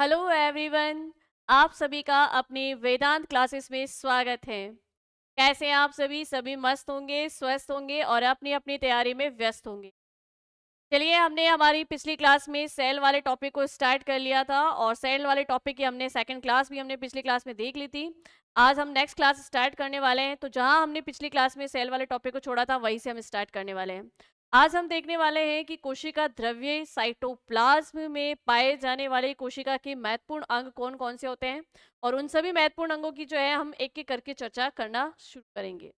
Hello everyone. आप सभी का अपनी वेदांत क्लासेस में स्वागत है। कैसे हैं आप सभी? सभी मस्त होंगे, स्वस्थ होंगे और अपनी अपनी तैयारी में व्यस्त होंगे। चलिए, हमने हमारी पिछली क्लास में सेल वाले टॉपिक को स्टार्ट कर लिया था और सेल वाले टॉपिक की हमने सेकंड क्लास भी हमने पिछली क्लास में देख ली थी। आज हम नेक्स्ट क्लास स्टार्ट करने वाले हैं, तो जहां हमने पिछली क्लास में सेल वाले टॉपिक को छोड़ा था वहीं से हम स्टार्ट करने वाले हैं। आज हम देखने वाले हैं कि कोशिका द्रव्य साइटोप्लाज्म में पाए जाने वाले कोशिका के महत्वपूर्ण अंग कौन कौन से होते हैं, और उन सभी महत्वपूर्ण अंगों की जो है हम एक एक करके चर्चा करना शुरू करेंगे।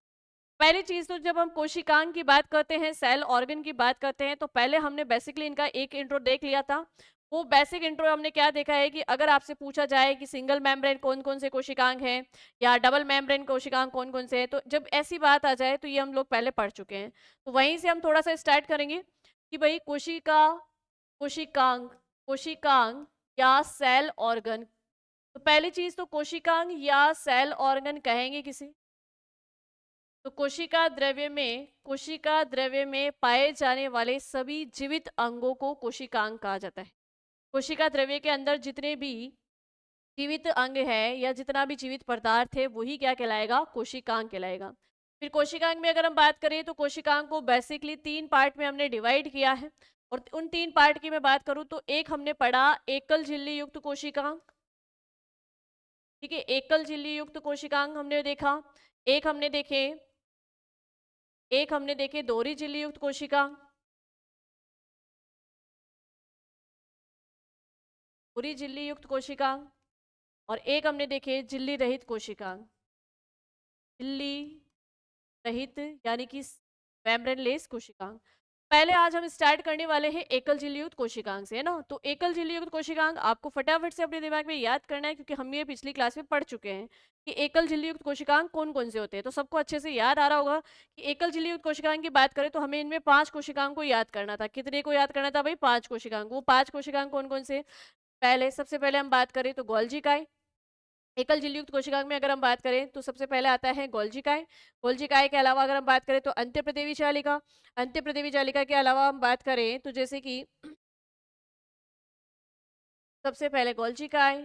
पहली चीज तो जब हम कोशिकांग की बात करते हैं, सेल ऑर्गन की बात करते हैं, तो पहले हमने बेसिकली इनका एक इंट्रो देख लिया था। वो बेसिक इंट्रो हमने क्या देखा है कि अगर आपसे पूछा जाए कि सिंगल मेम्ब्रेन कौन कौन से कोशिकांग हैं या डबल मेम्ब्रेन कोशिकांग कौन कौन से हैं, तो जब ऐसी बात आ जाए तो ये हम लोग पहले पढ़ चुके हैं। तो वहीं से हम थोड़ा सा स्टार्ट करेंगे कि भाई कोशिका, कोशिकांग, कोशिकांग या सेल ऑर्गन। तो पहली चीज तो कोशिकांग या सेल ऑर्गन कहेंगे किसे? तो कोशिका द्रव्य में पाए जाने वाले सभी जीवित अंगों को कोशिकांग कहा जाता है। कोशिका द्रव्य के अंदर जितने भी जीवित अंग है या जितना भी जीवित पदार्थ है वही क्या कहलाएगा? कोशिकांग कहलाएगा। फिर कोशिकांग में अगर हम बात करें तो कोशिकांग को बेसिकली तीन पार्ट में हमने डिवाइड किया है। और उन तीन पार्ट की मैं बात करूं तो एक हमने पढ़ा एकल झिल्ली युक्त कोशिकांग। ठीक है, एकल झिल्ली युक्त कोशिकांग हमने देखा। एक हमने देखे दोहरी झिल्ली युक्त कोशिका, पूरी झिल्ली युक्त कोशिका, और एक हमने देखे झिल्ली रहित कोशिका। झिल्ली रहित यानी कि मेम्ब्रेनलेस कोशिकांग। पहले आज हम स्टार्ट करने वाले हैं एकल झिल्ली युक्त कोशिकांग से, है ना। तो एकल झिल्ली युक्त कोशिकांग आपको फटाफट से अपने दिमाग में याद करना है, क्योंकि हम ये पिछली क्लास में पढ़ चुके हैं कि एकल झिल्ली युक्त कोशिकांग कौन कौन से होते हैं। तो सबको अच्छे से याद आ रहा होगा कि एकल झिल्ली युक्त कोशिकांग की बात करें तो हमें इनमें 5 कोशिकांग को याद करना था। कितने को याद करना था भाई? 5 कोशिकांग। वो 5 कोशिकांग कौन कौन से? पहले सबसे पहले हम बात करें तो गोल्जी काय। एकल झिल्ली युक्त कोशिकांग में अगर हम बात करें तो सबसे पहले आता है गोल्जी काय। गोल्जी काय के अलावा अगर हम बात करें तो अंत्यप्रदेवी जालिका। अंत्यप्रदेवी जालिका के अलावा हम बात करें तो जैसे कि सबसे पहले गोल्जी काय।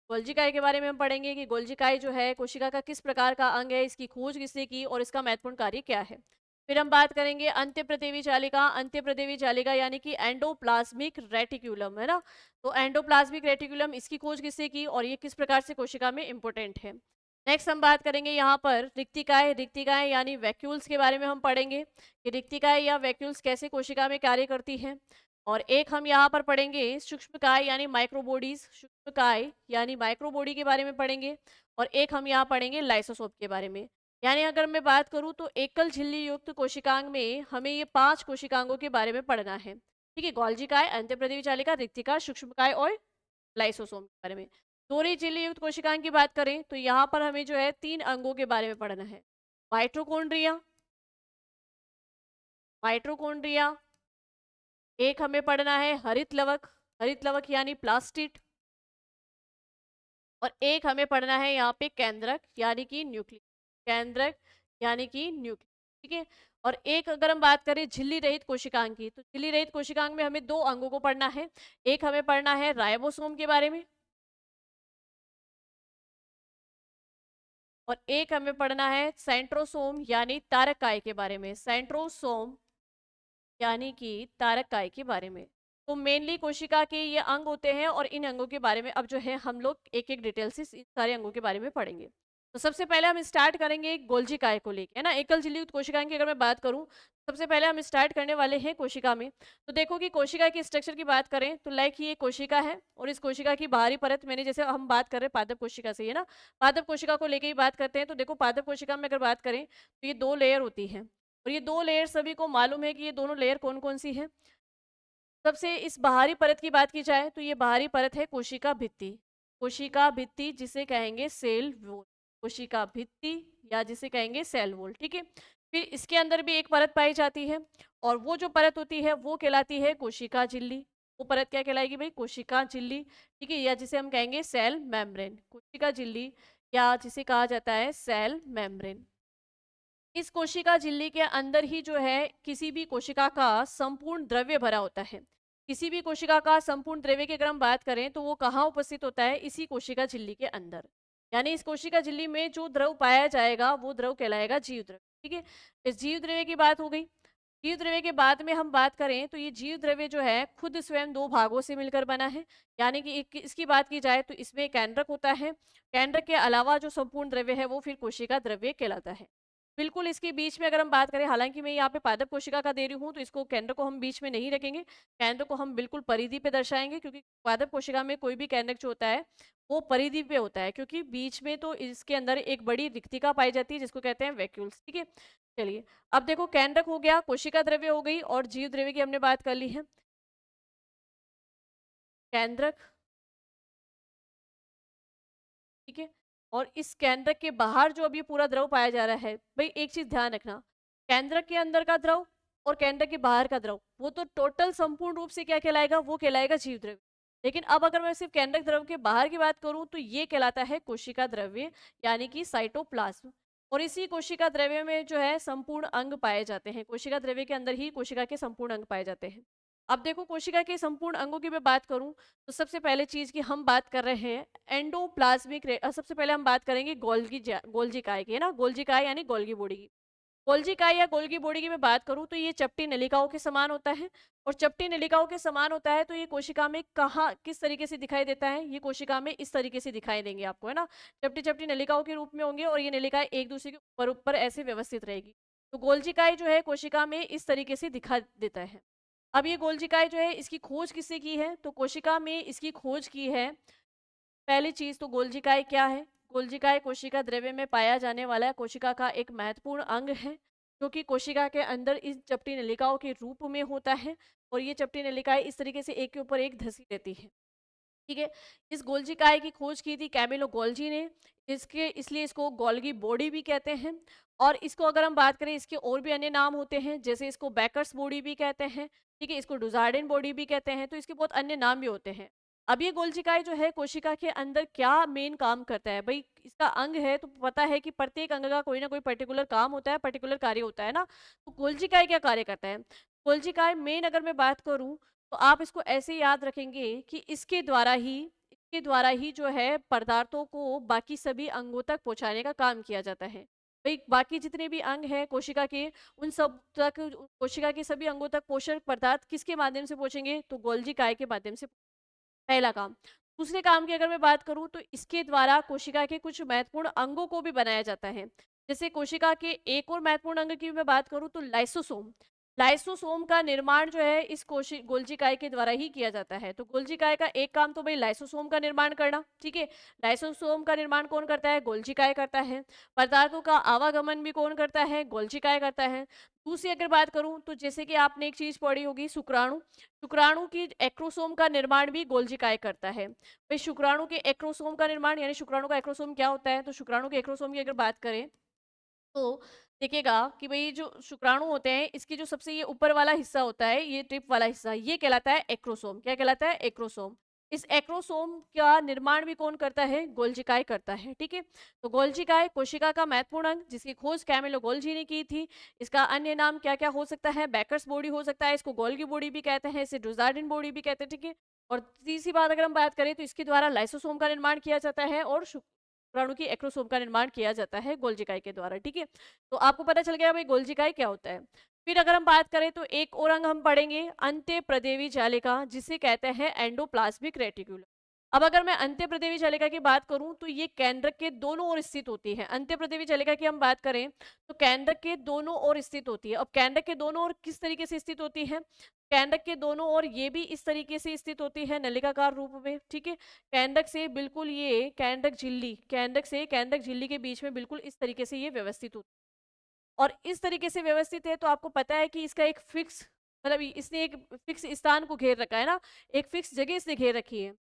गोल्जी काय के बारे में हम पढ़ेंगे कि गोल्जी काय जो है कोशिका का किस प्रकार का अंग है, इसकी खोज किसने की और इसका महत्वपूर्ण कार्य क्या है। फिर हम बात करेंगे अंत्यप्रदेवी जालिका। अंत्यप्रदेवी जालिका यानी कि एंडोप्लाज्मिक रेटिक्यूलम, है ना। तो एंडोप्लाज्मिक रेटिक्यूलम, इसकी खोज किसने की और ये किस प्रकार से कोशिका में इंपॉर्टेंट है। नेक्स्ट हम बात करेंगे यहाँ पर रिक्तिकाय। रिक्तिकाय यानी वैक्यूल्स के बारे में हम पढ़ेंगे कि रिक्तिकाय या वैक्यूल्स कैसे कोशिका में कार्य करती हैं। और एक हम यहाँ पर पढ़ेंगे सूक्ष्मकाय यानी माइक्रोबॉडीज। सूक्ष्मकाय यानी माइक्रोबॉडी के बारे में पढ़ेंगे। और एक हम यहाँ पढ़ेंगे लाइसोसोम के बारे में। यानी अगर मैं बात करूँ तो एकल झिल्ली युक्त कोशिकांग में हमें ये 5 कोशिकांगों के बारे में पढ़ना है। ठीक है, गोल्जी काय, अंत्यप्रदेवी जालिका, रिक्तिका, सूक्ष्मकाय और लाइसोसोम के बारे में। दोहरी झिल्ली युक्त कोशिकांग की बात करें तो यहाँ पर हमें जो है 3 अंगों के बारे में पढ़ना है। माइटोकॉन्ड्रिया, माइटोकॉन्ड्रिया, एक हमें पढ़ना है हरित लवक। हरित लवक यानी प्लास्टिड। और एक हमें पढ़ना है यहाँ पे केंद्रक यानी कि न्यूक्लियस। केंद्रक यानी कि न्यूक्लियस। ठीक है। और एक अगर हम बात करें झिल्ली रहित कोशिकांग की, तो झिल्ली रहित कोशिकांग में हमें 2 अंगों को पढ़ना है। एक हमें पढ़ना है राइबोसोम के बारे में और एक हमें पढ़ना है सेंट्रोसोम यानी तारक के बारे में। सेंट्रोसोम यानी कि तारक काय के बारे में। तो मेनली कोशिका के ये अंग होते हैं और इन अंगों के बारे में अब जो है हम लोग एक एक डिटेल से इन सारे अंगों के बारे में पढ़ेंगे। तो सबसे पहले हम स्टार्ट करेंगे गोल्जी काय को लेके, है ना। एकल झिल्ली युक्त कोशिकाएं की अगर मैं बात करूं, सबसे पहले हम स्टार्ट करने वाले हैं कोशिका में। तो देखो कि कोशिका की स्ट्रक्चर की बात करें तो लाइक ये कोशिका है और इस कोशिका की बाहरी परत, मैंने जैसे हम बात कर रहे हैं पादप कोशिका से, है ना। पादप कोशिका को लेके ही बात करते हैं। तो देखो पादप कोशिका में अगर बात करें तो ये 2 लेयर होती है और ये 2 लेयर सभी को मालूम है कि ये दोनों लेयर कौन कौन सी है। सबसे इस बाहरी परत की बात की जाए तो ये बाहरी परत है कोशिका भित्ति। कोशिका भित्ति जिसे कहेंगे सेल वॉल। कोशिका भित्ति या जिसे कहेंगे सेल वॉल। ठीक है। फिर इसके अंदर भी एक परत पाई जाती है और वो जो परत होती है वो कहलाती है कोशिका झिल्ली। वो परत क्या कहलाएगी भाई? कोशिका झिल्ली। ठीक है, या जिसे हम कहेंगे सेल मेम्ब्रेन। कोशिका झिल्ली या जिसे कहा जाता है सेल मेम्ब्रेन। इस कोशिका झिल्ली के अंदर ही जो है किसी भी कोशिका का संपूर्ण द्रव्य भरा होता है। किसी भी कोशिका का संपूर्ण द्रव्य की अगर हम बात करें तो वो कहाँ उपस्थित होता है, इसी कोशिका झिल्ली के अंदर। यानी इस कोशिका झिल्ली में जो द्रव पाया जाएगा वो द्रव कहलाएगा जीव द्रव्य। ठीक है, इस जीव द्रव्य की बात हो गई। जीव द्रव्य के बाद में हम बात करें तो ये जीव द्रव्य जो है खुद स्वयं दो भागों से मिलकर बना है। यानी कि इसकी बात की जाए तो इसमें केंद्रक होता है। केंद्रक के अलावा जो संपूर्ण द्रव्य है वो फिर कोशिका द्रव्य कहलाता है। बिल्कुल इसके बीच में अगर हम बात करें, हालांकि मैं यहाँ पे पादप कोशिका का दे रही हूँ तो इसको केंद्र को हम बीच में नहीं रखेंगे। केंद्र को हम बिल्कुल परिधि पे दर्शाएंगे, क्योंकि पादप कोशिका में कोई भी केंद्रक जो होता है वो परिधि पे होता है, क्योंकि बीच में तो इसके अंदर एक बड़ी रिक्तिका पाई जाती है जिसको कहते हैं वैक्यूल्स। ठीक है, चलिए अब देखो, केंद्रक हो गया, कोशिका द्रव्य हो गई और जीव द्रव्य की हमने बात कर ली है। केंद्रक, ठीक है, और इस केंद्रक के बाहर जो अभी पूरा द्रव पाया जा रहा है, भाई एक चीज ध्यान रखना, केंद्रक के अंदर का द्रव और केंद्रक के बाहर का द्रव वो तो टोटल संपूर्ण रूप से क्या कहलाएगा, वो कहलाएगा जीव द्रव्य। लेकिन अब अगर मैं सिर्फ केंद्रक द्रव के बाहर की बात करूं तो ये कहलाता है कोशिका द्रव्य, यानी कि साइटोप्लाज्म। और इसी कोशिका द्रव्य में जो है संपूर्ण अंग पाए जाते हैं। कोशिका द्रव्य के अंदर ही कोशिका के संपूर्ण अंग पाए जाते हैं। अब देखो, कोशिका के संपूर्ण अंगों की मैं बात करूं तो सबसे पहले चीज की हम बात कर रहे हैं एंडोप्लाज्मिक सबसे पहले हम बात करेंगे गोल्जी काय की, है ना, गोल्जी काय यानी गोल्गी बॉडी की। गोल्जी काय या गोल्गी बॉडी की मैं बात करूं तो ये चपटी नलिकाओं के समान होता है। और चपटी नलिकाओं के समान होता है तो ये कोशिका में कहाँ किस तरीके से दिखाई देता है, ये कोशिका में इस तरीके से दिखाई देंगे आपको, है ना, चपटी चपटी नलिकाओं के रूप में होंगे और ये नलिकाएं एक दूसरे के ऊपर ऊपर ऐसे व्यवस्थित रहेगी। तो गोल्जी काय जो है कोशिका में इस तरीके से दिखा देता है। अब ये गोल्जिकाय जो है इसकी खोज किससे की है, तो कोशिका में इसकी खोज की है। पहली चीज तो गोल्जिकाय क्या है, गोल्जिकाय कोशिका द्रव्य में पाया जाने वाला कोशिका का एक महत्वपूर्ण अंग है, जो कि कोशिका के अंदर इस चपटी नलिकाओं के रूप में होता है। और ये चपटी नलिकाएं इस तरीके से एक के ऊपर एक धसी रहती है। ठीक है, इस गोल्जी काय की खोज की थी कैमिलो गोल्जी ने। इसके इसलिए इसको गोल्गी बॉडी भी कहते हैं। और इसको अगर हम बात करें, इसके और भी अन्य नाम होते हैं, जैसे इसको बैकर्स बॉडी भी कहते हैं। ठीक है, इसको डुजार्डिन बॉडी भी कहते हैं, तो इसके बहुत अन्य नाम भी होते हैं। अब ये गोल्जी काय जो है कोशिका के अंदर क्या मेन काम करता है, भाई इसका अंग है तो पता है कि प्रत्येक अंग का कोई ना कोई पर्टिकुलर काम होता है, पर्टिकुलर कार्य होता है ना। तो गोल्जी काय क्या कार्य करता है, गोल्जी काय मेन अगर मैं बात करूं तो आप इसको ऐसे याद रखेंगे कि इसके द्वारा ही जो है पदार्थों को बाकी सभी अंगों तक पहुंचाने का काम किया जाता है। भाई बाकी जितने भी अंग हैं कोशिका के, उन सब तक, कोशिका के सभी अंगों तक पोषक पदार्थ किसके माध्यम से पहुंचेंगे, तो गोल्जी काय के माध्यम से। पहला काम। दूसरे काम की अगर मैं बात करूं तो इसके द्वारा कोशिका के कुछ महत्वपूर्ण अंगों को भी बनाया जाता है। जैसे कोशिका के एक और महत्वपूर्ण अंग की मैं बात करूं तो लाइसोसोम। लाइसोसोम का निर्माण जो है इस कोशि गोल्जी काय के द्वारा ही किया जाता है। तो गोल्जी काय का एक काम तो भाई लाइसोसोम का निर्माण करना, ठीक है। लाइसोसोम का निर्माण कौन करता है, गोल्जी काय करता है। पदार्थों का आवागमन भी कौन करता है, गोल्जी काय करता है। दूसरी अगर बात करूं तो जैसे कि आपने एक चीज पढ़ी होगी, शुक्राणु। शुक्राणु की एक्रोसोम का निर्माण भी गोल्जी काय करता है। भाई शुक्राणु के एक्रोसोम का निर्माण, यानी शुक्राणु का एक्रोसोम क्या होता है, तो शुक्राणु के एक्रोसोम की अगर बात करें तो देखिएगा कि भाई जो शुक्राणु होते हैं इसकी जो सबसे ये ऊपर वाला हिस्सा होता है, ये टिप वाला हिस्सा, ये कहलाता है एक्रोसोम। क्या कहलाता है, एक्रोसोम। इस एक्रोसोम का निर्माण भी कौन करता है, गोल्जिकाय करता है। ठीक है, तो गोल्जिकाय कोशिका का महत्वपूर्ण अंग जिसकी खोज कैमिलो गोल्जी ने की थी। इसका अन्य नाम क्या क्या हो सकता है, बैकर्स बॉडी हो सकता है, इसको गोल्गी बॉडी भी कहते हैं, इसे डुजार्डिन बॉडी भी कहते हैं। ठीक है, और तीसरी बात अगर हम बात करें तो इसके द्वारा लाइसोसोम का निर्माण किया जाता है और शुक्राणु की एक्रोसोम का निर्माण किया जाता है गोल्जिकाय के द्वारा। ठीक है, तो आपको पता चल गया भाई गोल्जिकाय क्या होता है। फिर अगर हम बात करें तो एक और अंग हम पढ़ेंगे अंत्य प्रदेवी जालिका, जिसे कहते हैं एंडोप्लाज्मिक रेटिकुलम। अब अगर मैं अंत्य प्रदेवी जालिका की बात करूं तो ये केंद्रक के दोनों ओर स्थित होती है। अंत्य प्रदेवी जालिका की हम बात करें तो केंद्रक के दोनों ओर स्थित होती है। अब केंद्रक के दोनों ओर किस तरीके से स्थित होती है, केंद्रक के दोनों ओर ये भी इस तरीके से स्थित होती है नलिकाकार रूप में। ठीक है, केंद्रक से बिल्कुल ये केंद्रक झिल्ली के बीच में बिल्कुल इस तरीके से ये व्यवस्थित होती है। और इस तरीके से व्यवस्थित है तो आपको पता है कि इसका एक फिक्स, मतलब इसने एक फिक्स स्थान को घेर रखा है ना, एक फिक्स जगह इसने घेर रखी है।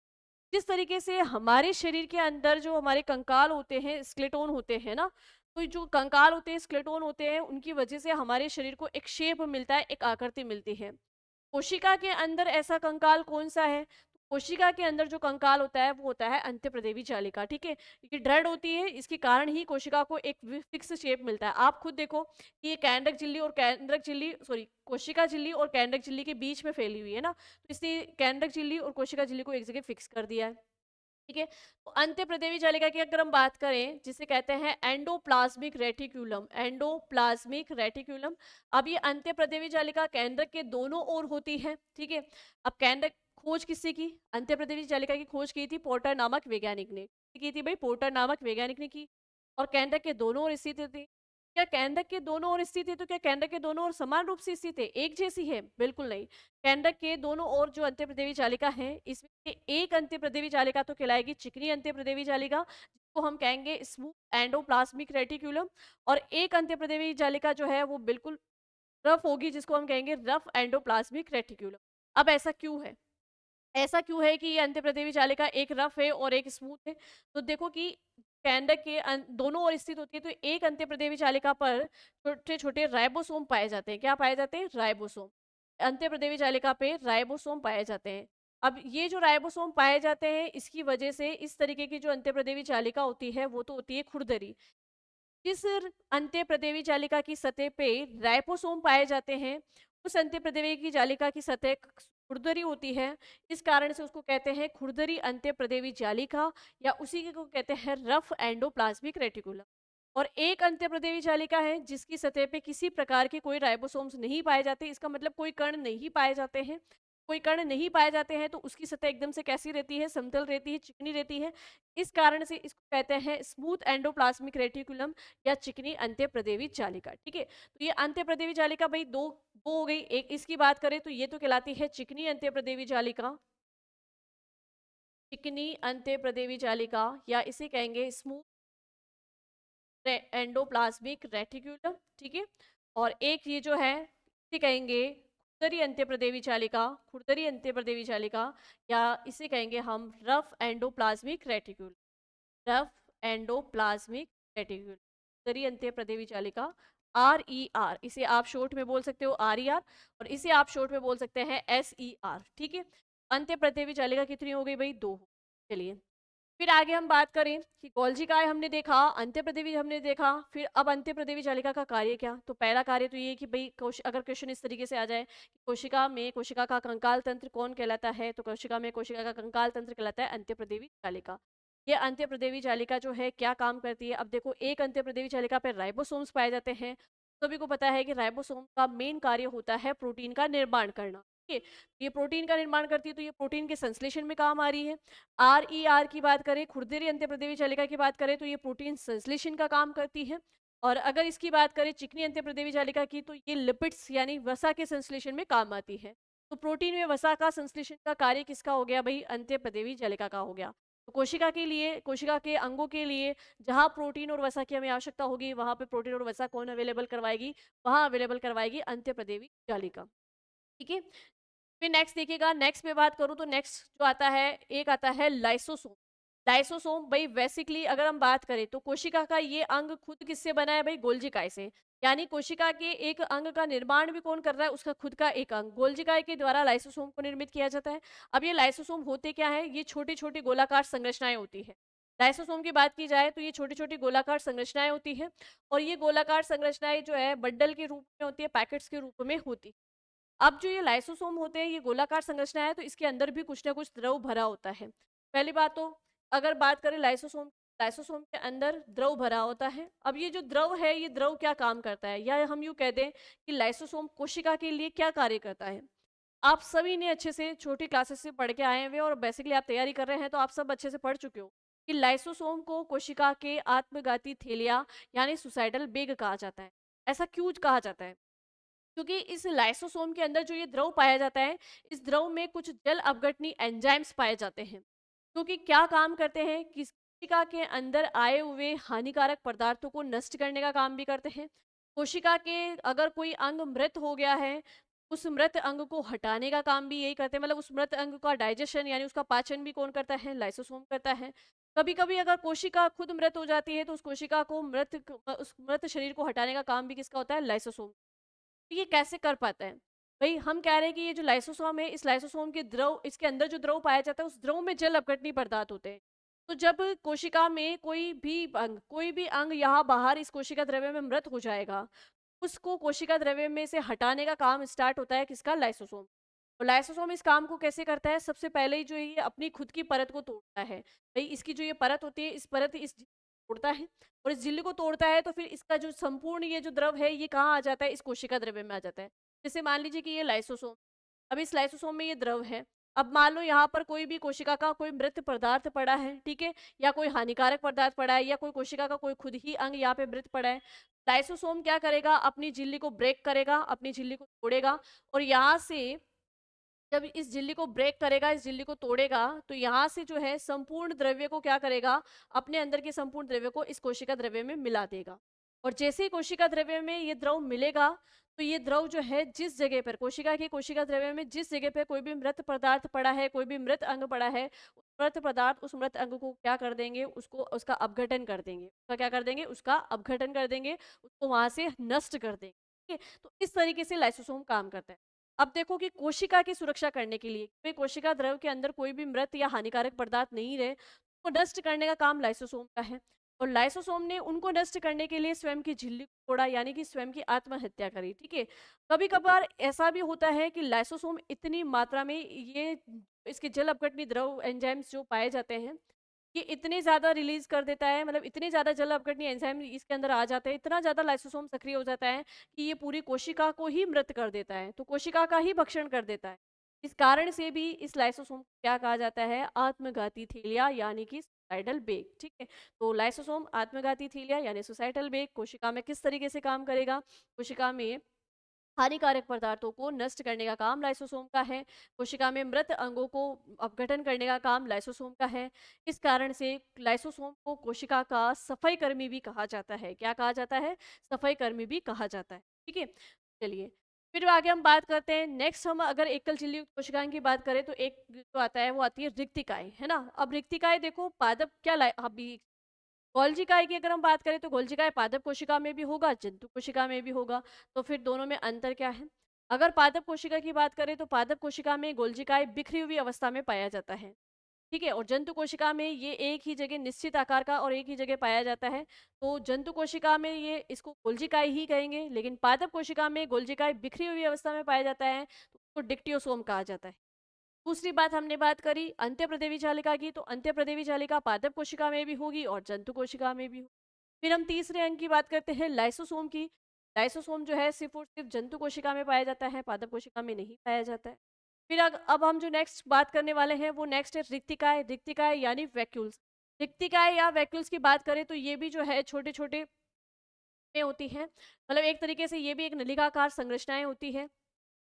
जिस तरीके से हमारे शरीर के अंदर जो हमारे कंकाल होते हैं, स्केलेटोन होते हैं ना, तो जो कंकाल होते हैं, स्केलेटोन होते हैं, उनकी वजह से हमारे शरीर को एक शेप मिलता है, एक आकृति मिलती है। कोशिका के अंदर ऐसा कंकाल कौन सा है, कोशिका के अंदर जो कंकाल होता है वो होता है अंत्यप्रदेवी जालिका, ठीक है। ये दृढ़ होती है, इसके कारण ही कोशिका को एक फिक्स शेप मिलता है। आप खुद देखो कि ये केंद्रक झिल्ली और केंद्रक झिल्ली, सॉरी, कोशिका झिल्ली और केंद्रक झिल्ली के बीच में फैली हुई है ना, तो इसने केंद्रक झिल्ली और कोशिका झिल्ली को एक जगह फिक्स कर दिया है, ठीक है। तो अंत्यप्रदेवी जालिका की अगर हम बात करें, जिसे कहते हैं एंडोप्लाज्मिक रेटिक्यूलम, एंडोप्लाज्मिक रेटिक्यूलम। अब ये अंत्यप्रदेवी जालिका केंद्रक के दोनों ओर होती है, ठीक है। अब केंद्रक खोज किससे की? अंत्यप्रदेवी जालिका की खोज की थी पोर्टर नामक वैज्ञानिक ने, की थी भाई, पोर्टर नामक वैज्ञानिक ने की। और केंद्रक के दोनों ओर स्थित थी। क्या केंद्रक के दोनों ओर स्थित है तो क्या केंद्रक के दोनों ओर समान रूप से स्थित है, एक जैसी है? बिल्कुल नहीं। केंद्रक के दोनों ओर जो अंत्यप्रदेवी जालिका है, इसमें से एक अंत्यप्रदेवी जालिका तो कहलाएगी चिकनी अंत्यप्रदेवी जालिका, जिसको हम कहेंगे स्मूथ एंडोप्लाज्मिक रेटिक्यूलम। और एक अंत्यप्रदेवी जालिका जो है वो बिल्कुल रफ होगी, जिसको हम कहेंगे रफ एंडोप्लाज्मिक रेटिक्यूलम। अब ऐसा क्यों है? ऐसा क्यों है कि ये अंत्यप्रदेवी जालिका एक रफ है और एक स्मूथ है? तो देखो कि केंद्रक के दोनों ओर स्थित होती है, तो एक अंत्यप्रदेवी जालिका पर छोटे छोटे राइबोसोम पाए जाते हैं। क्या पाए जाते हैं? राइबोसोम। अंत्यप्रदेवी जालिका पे राइबोसोम पाए जाते हैं। अब ये जो राइबोसोम पाए जाते हैं, इसकी वजह से इस तरीके की जो अंत्यप्रदेवी जालिका होती है वो तो होती है खुरदरी। जिस अंत्यप्रदेवी जालिका की सतह पे राइबोसोम पाए जाते हैं, उस अंत्यप्रदेवी की जालिका की सतह खुरदरी होती है। इस कारण से उसको कहते हैं खुरदरी अंत्यप्रदेवी जालिका, या उसी को कहते हैं रफ एंडोप्लाज्मिक रेटिकुलम। और एक अंत्यप्रदेवी जालिका है जिसकी सतह पे किसी प्रकार के कोई राइबोसोम्स नहीं पाए जाते, इसका मतलब कोई कण नहीं पाए जाते हैं। कोई कण नहीं पाए जाते हैं तो उसकी सतह एकदम से कैसी रहती है? समतल रहती है, चिकनी रहती है। इस कारण से इसको कहते हैं स्मूथ एंडोप्लाज्मिक रेटिकुलम या चिकनी अंत्यप्रदेवी जालिका, ठीक है। तो ये अंत्यप्रदेवी जालिका भाई दो दो हो गई। एक इसकी बात करें तो ये तो कहलाती है चिकनी अंत्यप्रदेवी जालिका, चिकनी अंत्यप्रदेवी जालिका, या इसे कहेंगे स्मूथ एंडोप्लाज्मिक रेटिक्यूलम, ठीक है। और एक ये जो है इसे कहेंगे खुरदरी अंत्यप्रदेवी जालिका, खुरदरी अंत्यप्रदेवी जालिका, या इसे कहेंगे हम rough endoplasmic reticulum, rough endoplasmic reticulum, खुरदरी अंत्यप्रदेवी जालिका, RER। इसे आप शॉर्ट में बोल सकते हो RER, और इसे आप शॉर्ट में बोल सकते हैं SER, ठीक है। अंत्यप्रदेवी जालिका कितनी हो गई भाई? दो। चलिए फिर आगे हम बात करें कि गोल्जी काय हमने देखा, अंत्यप्रदेवी हमने देखा, फिर अब अंत्यप्रदेवी जालिका का कार्य क्या? तो पहला कार्य तो ये है कि भाई अगर क्वेश्चन इस तरीके से आ जाए कि कोशिका में कोशिका का कंकाल तंत्र कौन कहलाता है, तो कोशिका में कोशिका का कंकाल तंत्र कहलाता है अंत्यप्रदेवी जालिका। ये अंत्यप्रदेवी जालिका जो है क्या काम करती है? अब देखो, एक अंत्यप्रदेवी जालिका पर राइबोसोम्स पाए जाते हैं। सभी को पता है कि राइबोसोम का मेन कार्य होता है प्रोटीन का निर्माण करना, ठीक है। ये प्रोटीन का निर्माण करती है, तो ये प्रोटीन के संश्लेषण में काम आ रही है। RER की बात करें, खुरदरी अंत्यप्रदेवी जालिका की बात करें, तो ये प्रोटीन संश्लेषण का काम करती है। और अगर इसकी बात करें चिकनी अंत्यप्रदेवी जालिका की, तो ये लिपिड्स यानी वसा के संश्लेषण में काम आती है। तो प्रोटीन में वसा का संश्लेषण का कार्य किसका हो गया भाई? अंत्यप्रदेवी जालिका का हो गया। तो कोशिका के लिए, कोशिका के अंगों के लिए जहाँ प्रोटीन और वसा की हमें आवश्यकता होगी, वहां पे प्रोटीन और वसा कौन अवेलेबल करवाएगी? वहां अवेलेबल करवाएगी अंत्यप्रदेवी जालिका, ठीक है। फिर नेक्स्ट देखिएगा, नेक्स्ट में बात करूं तो नेक्स्ट जो आता है, एक आता है लाइसोसोम। लाइसोसोम भाई बेसिकली अगर हम बात करें तो कोशिका का ये अंग खुद किससे बना है भाई? गोल्जी काय से। यानी कोशिका के एक अंग का निर्माण भी कौन कर रहा है? उसका खुद का एक अंग गोल्जी काय के द्वारा लाइसोसोम को निर्मित किया जाता है। अब ये लाइसोसोम होते क्या है? ये छोटी छोटी गोलाकार संरचनाएं होती है। लाइसोसोम की बात की जाए तो ये छोटी छोटी गोलाकार संरचनाएं होती है, और ये गोलाकार संरचनाएं जो है बंडल के रूप में होती है, पैकेट्स के रूप में होती है। अब जो ये लाइसोसोम होते हैं, ये गोलाकार संरचना है, तो इसके अंदर भी कुछ ना कुछ द्रव भरा होता है। पहली बात तो अगर बात करें लाइसोसोम, लाइसोसोम के अंदर द्रव भरा होता है। अब ये जो द्रव है, ये द्रव क्या काम करता है, या हम यूँ कह दें कि लाइसोसोम कोशिका के लिए क्या कार्य करता है। आप सभी ने अच्छे से छोटी क्लासेस से पढ़ के आए हुए और बेसिकली आप तैयारी कर रहे हैं, तो आप सब अच्छे से पढ़ चुके हो कि लाइसोसोम को कोशिका के आत्मघाती थैलिया यानी सुसाइडल बेग कहा जाता है। ऐसा क्यों कहा जाता है? क्योंकि इस लाइसोसोम के अंदर जो ये द्रव पाया जाता है, इस द्रव में कुछ जल अपघटनी एंजाइम्स पाए जाते हैं, जो कि क्या काम करते हैं? कोशिका के अंदर आए हुए हानिकारक पदार्थों को नष्ट करने का काम भी करते हैं। कोशिका के अगर कोई अंग मृत हो गया है, उस मृत अंग को हटाने का काम भी यही करते हैं। मतलब उस मृत अंग का डाइजेशन यानी उसका पाचन भी कौन करता है? लाइसोसोम करता है। कभी कभी अगर कोशिका खुद मृत हो जाती है, तो उस कोशिका को उस मृत शरीर को हटाने का काम भी किसका होता है? लाइसोसोम। तो ये कैसे कर पाता है? भाई हम कह रहे हैं कि ये जो लाइसोसोम है, इस लाइसोसोम के द्रव, इसके अंदर जो द्रव पाया जाता है उस द्रव में जल अपघटनीय पदार्थ होते हैं। तो जब कोशिका में कोई भी अंग यहाँ बाहर इस कोशिका द्रव्य में मृत हो जाएगा, उसको कोशिका द्रव्य में से हटाने का काम स्टार्ट होता है किसका? लाइसोसोम। और लाइसोसोम इस काम को कैसे करता है? सबसे पहले ही जो ये अपनी खुद की परत को तोड़ता है। भाई इसकी जो ये परत होती है, इस परत इस झिल्ली को तोड़ता है, और इस झिल्ली को तोड़ता है तो फिर इसका जो संपूर्ण ये जो द्रव है ये कहाँ आ जाता है? इस कोशिका द्रव्य में आ जाता है। जैसे मान लीजिए कि ये लाइसोसोम, अब इस लाइसोसोम में ये द्रव है। अब मान लो यहाँ पर कोई भी कोशिका का कोई मृत पदार्थ पड़ा है, ठीक है, या कोई हानिकारक पदार्थ पड़ा है, या कोई कोशिका का कोई खुद ही अंग यहाँ पे मृत पड़ा है। लाइसोसोम क्या करेगा? अपनी झिल्ली को ब्रेक करेगा, अपनी झिल्ली को तोड़ेगा, और यहाँ से जब इस झिल्ली को ब्रेक करेगा, इस झिल्ली को तोड़ेगा, तो यहाँ से जो है संपूर्ण द्रव्य को क्या करेगा? अपने अंदर के संपूर्ण द्रव्य को इस कोशिका द्रव्य में मिला देगा। और जैसे ही कोशिका द्रव्य में ये द्रव मिलेगा, तो ये द्रव जो है जिस जगह पर कोशिका द्रव्य में जिस जगह पर कोई भी मृत पदार्थ पड़ा है, कोई भी मृत अंग पड़ा है, उस मृत पदार्थ, उस मृत अंग को क्या कर देंगे? उसको उसका अपघटन कर देंगे। उसका क्या कर देंगे? उसका अपघटन कर देंगे, उसको वहां से नष्ट कर देंगे। ठीक है? तो इस तरीके से लाइसोसोम काम करता है। अब देखो कि कोशिका की सुरक्षा करने के लिए, कोई कोशिका द्रव के अंदर कोई भी मृत या हानिकारक पदार्थ नहीं रहे, तो नष्ट करने का काम लाइसोसोम का है। और लाइसोसोम ने उनको नष्ट करने के लिए स्वयं की झिल्ली को तोड़ा, यानी कि स्वयं की आत्महत्या करी। ठीक है, कभी कभार ऐसा भी होता है कि लाइसोसोम इतनी मात्रा में ये इसके जल अपघटनीय द्रव एंजाइम्स जो पाए जाते हैं, ये इतने ज़्यादा रिलीज़ कर देता है, मतलब इतने ज़्यादा जल अपघटनीय एंजाइम इसके अंदर आ जाते हैं, इतना ज़्यादा लाइसोसोम सक्रिय हो जाता है कि ये पूरी कोशिका को ही मृत कर देता है, तो कोशिका का ही भक्षण कर देता है। इस कारण से भी इस लाइसोसोम को क्या कहा जाता है? आत्मघाती थैलिया, यानी कि सुसाइडल बेग। ठीक है, तो लाइसोसोम आत्मघाती थैलिया यानी सुसाइडल बेग कोशिका में किस तरीके से काम करेगा? कोशिका में हानिकारक पदार्थों को नष्ट करने का काम लाइसोसोम का है। कोशिका में मृत अंगों को अपघटन करने का काम लाइसोसोम का है। इस कारण से लाइसोसोम को कोशिका का सफाई कर्मी भी कहा जाता है। क्या कहा जाता है? सफाई कर्मी भी कहा जाता है। ठीक है, चलिए फिर आगे हम बात करते हैं। नेक्स्ट हम अगर एकल झिल्ली युक्त कोशिकाएं की बात करें तो एक जो आता है वो आती है रिक्तिकाएं, है ना। अब रिक्तिकाएं देखो, पादप क्या अभी गोल्जी काय की अगर हम बात करें तो गोल्जी काय पादप कोशिका में भी होगा, जंतु कोशिका में भी होगा। तो फिर दोनों में अंतर क्या है? अगर पादप कोशिका की बात करें तो पादप कोशिका में गोल्जी काय बिखरी हुई अवस्था में पाया जाता है, ठीक है, और जंतु कोशिका में ये एक ही जगह निश्चित आकार का और एक ही जगह पाया जाता है। तो जंतु कोशिका में ये इसको गोल्जी काय ही कहेंगे, लेकिन पादप कोशिका में गोल्जी काय बिखरी हुई अवस्था में पाया जाता है, तो उसको डिक्टियोसोम कहा जाता है। दूसरी बात हमने बात करी अंत्यप्रदेवी जालिका की, तो अंत्यप्रदेवी जालिका पादप कोशिका में भी होगी और जंतु कोशिका में भी होगी। फिर हम तीसरे अंग की बात करते हैं लाइसोसोम की। लाइसोसोम जो है सिर्फ और सिर्फ जंतु कोशिका में पाया जाता है, पादप कोशिका में नहीं पाया जाता है। फिर अब हम जो नेक्स्ट बात करने वाले हैं वो नेक्स्ट है रिक्तिकाय। रिक्तिकाय यानी वैक्यूल्स। रिक्तिकाय या वैक्यूल्स की बात करें तो ये भी जो है छोटे छोटे में होती है, मतलब एक तरीके से ये भी एक नलिकाकार संरचनाएं होती है।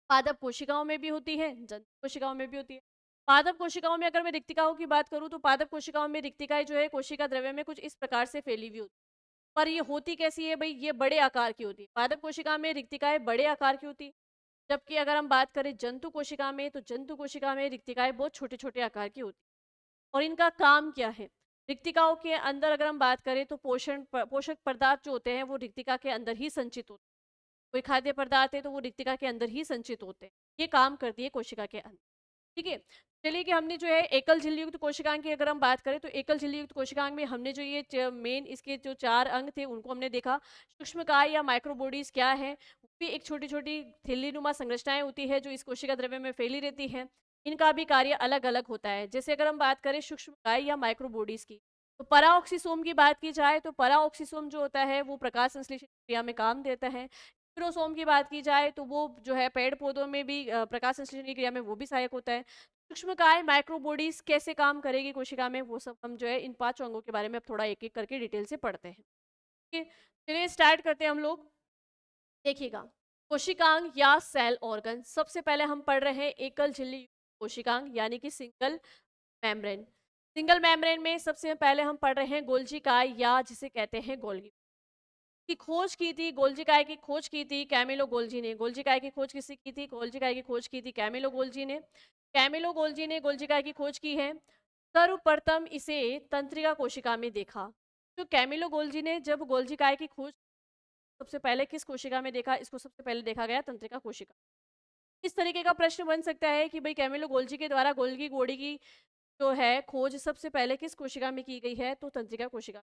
पादप कोशिकाओं में भी होती है, जंतु कोशिकाओं में भी होती है। पादप कोशिकाओं में अगर मैं रिक्तिकाओं की बात करूं तो पादप कोशिकाओं में रिक्तिकाएं जो है कोशिका द्रव्य में कुछ इस प्रकार से फैली हुई होती है। पर ये होती कैसी है भाई? ये बड़े आकार की होती है। पादप कोशिका में रिक्तिकाएं बड़े आकार की होती है, जबकि अगर हम बात करें जंतु कोशिका में तो जंतु कोशिका में रिक्तिकाएं बहुत छोटे छोटे आकार की होती है। और इनका काम क्या है? रिक्तिकाओं के अंदर अगर हम बात करें तो पोषक पदार्थ जो होते हैं वो रिक्तिका के अंदर ही संचित होते हैं। कोई खाद्य पदार्थ है तो वो रिक्तिका के अंदर ही संचित होते हैं। ये काम करती है कोशिका के अंदर। ठीक है, चलिए कि हमने जो है एकल झिल्ली युक्त कोशिकांग की अगर हम बात करें तो एकल झिल्ली युक्त कोशिकांग में हमने जो ये मेन इसके जो 4 अंग थे उनको हमने देखा। सूक्ष्मकाय या माइक्रोबॉडीज क्या है? वो भी एक छोटी छोटी थैलीनुमा संरचनाएं होती है जो इस कोशिका द्रव्य में फैली रहती है। इनका भी कार्य अलग अलग होता है। जैसे अगर हम बात करें सूक्ष्मकाय या माइक्रोबॉडीज की, तो पराऑक्सीसोम की बात की जाए तो पराऑक्सीसोम जो होता है वो प्रकाश संश्लेषण क्रिया में काम देता है। स्पिरोसोम की बात की जाए तो वो जो है पेड़ पौधों में भी प्रकाश संश्लेषण की क्रिया में वो भी सहायक होता है। सूक्ष्मकाय माइक्रोबॉडीज कैसे काम करेगी कोशिका में, वो सब हम जो है इन 5 अंगों के बारे में अब थोड़ा एक एक करके डिटेल से पढ़ते हैं। ठीक है, चलिए स्टार्ट करते हैं हम लोग। देखिएगा, कोशिकांग या सेल ऑर्गन, सबसे पहले हम पढ़ रहे हैं एकल झिल्ली कोशिकांग यानी कि सिंगल मेम्ब्रेन। सिंगल मेम्ब्रेन में सबसे पहले हम पढ़ रहे हैं गोल्जी काय या जिसे कहते हैं गोल्गी की खोज की थी। गोल्जी काय की खोज की थी कैमिलो गोल्जी ने। गोल्जी काय की खोज किसने की थी? गोल्जी काय की खोज की थी कैमिलो गोल्जी ने। कैमिलो गोल्जी ने गोल्जी काय की खोज की है। सर्वप्रथम इसे तंत्रिका कोशिका में देखा। तो कैमिलो गोल्जी ने जब गोल्जी काय की खोज सबसे पहले किस कोशिका में देखा? इसको सबसे पहले देखा गया तंत्रिका कोशिका। इस तरीके का प्रश्न बन सकता है कि भाई कैमिलो गोल्जी के द्वारा गोल्गी गोड़ी की जो है खोज सबसे पहले किस कोशिका में की गई है, तो तंत्रिका कोशिका।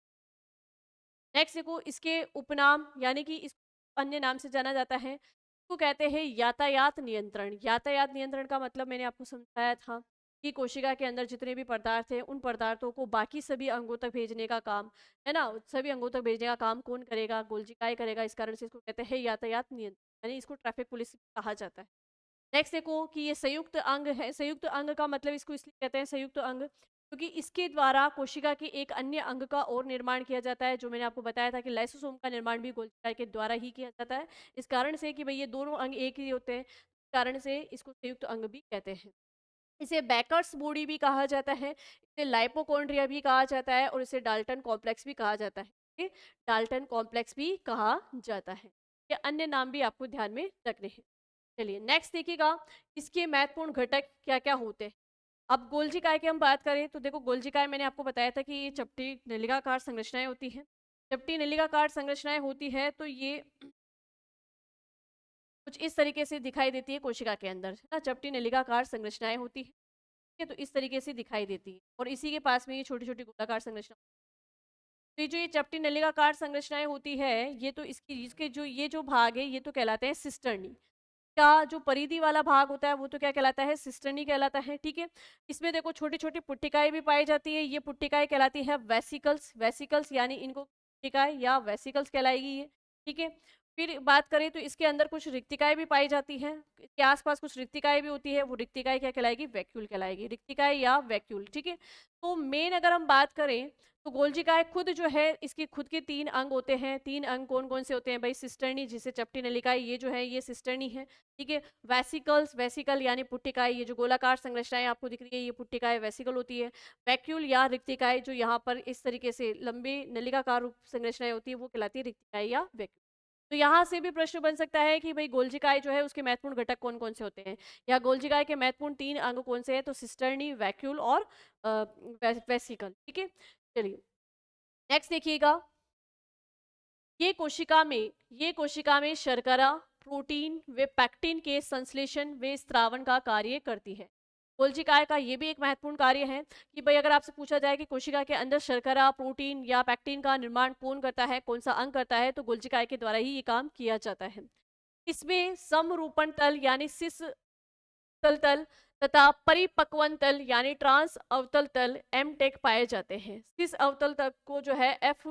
नेक्स्ट देखो इसके उपनाम यानी कि इस अन्य नाम से जाना जाता है, इसको कहते हैं यातायात नियंत्रण। यातायात नियंत्रण का मतलब मैंने आपको समझाया था कि कोशिका के अंदर जितने भी पदार्थ हैं उन पदार्थों को बाकी सभी अंगों तक भेजने का काम, है ना, सभी अंगों तक भेजने का काम कौन करेगा, गोल्जिकाय करेगा। इस कारण से इसको कहते हैं यातायात नियंत्रण, यानी इसको ट्रैफिक पुलिस कहा जाता है। नेक्स्ट देखो कि ये संयुक्त अंग है। संयुक्त अंग का मतलब इसको इसलिए कहते हैं संयुक्त अंग क्योंकि इसके द्वारा कोशिका के एक अन्य अंग का और निर्माण किया जाता है, जो मैंने आपको बताया था कि लाइसोसोम का निर्माण भी कोशिका के द्वारा ही किया जाता है। इस कारण से कि भाई ये दोनों अंग एक ही होते हैं, इस कारण से इसको संयुक्त अंग भी कहते हैं। इसे बैकर्स बॉडी भी कहा जाता है, इसे लाइपोकॉन्ड्रिया भी कहा जाता है और इसे डाल्टन कॉम्प्लेक्स भी कहा जाता है। ये डाल्टन कॉम्प्लेक्स भी कहा जाता है। ये अन्य नाम भी आपको ध्यान में रखने हैं। चलिए नेक्स्ट देखिएगा, इसके महत्वपूर्ण घटक क्या क्या होते हैं। अब गोल्जी काय की हम बात करें तो देखो गोल्जी काय मैंने आपको बताया था कि ये चपटी नलिकाकार संरचनाएं होती हैं। चपटी नलिकाकार संरचनाएं होती है तो ये कुछ इस तरीके से दिखाई देती है कोशिका के अंदर, है ना, चपटी नलिकाकार संरचनाएं होती है, ठीक है, तो इस तरीके से दिखाई देती है और इसी के पास में ये छोटी छोटी गोलाकार संरचना। तो ये जो ये चपटी नलिकाकार संरचनाएं होती है, ये तो इसकी इसके जो ये जो भाग है ये तो कहलाते हैं सिस्टर्नी। का जो परिधि वाला भाग होता है वो तो क्या कहलाता है, सिस्टर्नी कहलाता है, ठीक है। इसमें देखो छोटी छोटी पुट्टिकाएं भी पाई जाती है, ये पुट्टिकाएं कहलाती है वेसिकल्स। वेसिकल्स यानी इनको पुट्टिकाएं या वेसिकल्स कहलाएगी ये, ठीक है। फिर बात करें तो इसके अंदर कुछ रिक्तिकाएं भी पाई जाती हैं, इसके आसपास कुछ रिक्तिकाएं भी होती है, वो रिक्तिकाएं क्या कहलाएगी, वैक्यूल कहलाएगी, रिक्तिकाएं या वैक्यूल, ठीक है। तो मेन अगर हम बात करें तो गोल्जिकाय खुद जो है इसके खुद के 3 अंग होते हैं। 3 अंग कौन कौन से होते हैं भाई, सिस्टर्नी जिसे चपटी नलिकाएं, ये जो है ये सिस्टर्नी है, ठीक है। वेसिकल्स, वेसिकल यानी पुट्टिकाएं, ये जो गोलाकार संरचनाएं आपको दिख रही है ये पुट्टिकाएं वेसिकल होती है। वैक्यूल या रिक्तिकाएं जो यहाँ पर इस तरीके से लंबी नलिकाकार रूप संरचनाएं होती है वो कहलाती है रिक्तिकाएं या वैक्यूल। तो यहाँ से भी प्रश्न बन सकता है कि भाई गोल्जिकाय जो है उसके महत्वपूर्ण घटक कौन कौन से होते हैं, या गोल्जिकाय के महत्वपूर्ण 3 अंग कौन से हैं, तो सिस्टर्नी, वैक्यूल और वेसिकल, ठीक है। चलिए नेक्स्ट देखिएगा, ये कोशिका में शर्करा, प्रोटीन व पैक्टिन के संश्लेषण व स्त्रावण का कार्य करती है। गोल्जिकाय का ये भी एक महत्वपूर्ण कार्य है कि भाई अगर आपसे पूछा जाए कि कोशिका के अंदर शर्करा, प्रोटीन या पैक्टिन का निर्माण कौन करता है, कौन सा अंग करता है, तो गोल्जिकाय के द्वारा ही ये काम किया जाता है। इसमें समरूपण तल यानी सिस तल तल तथा परिपक्वन तल यानी ट्रांस अवतल तल एम टेक पाए जाते हैं। सिस अवतल तल को जो है एफ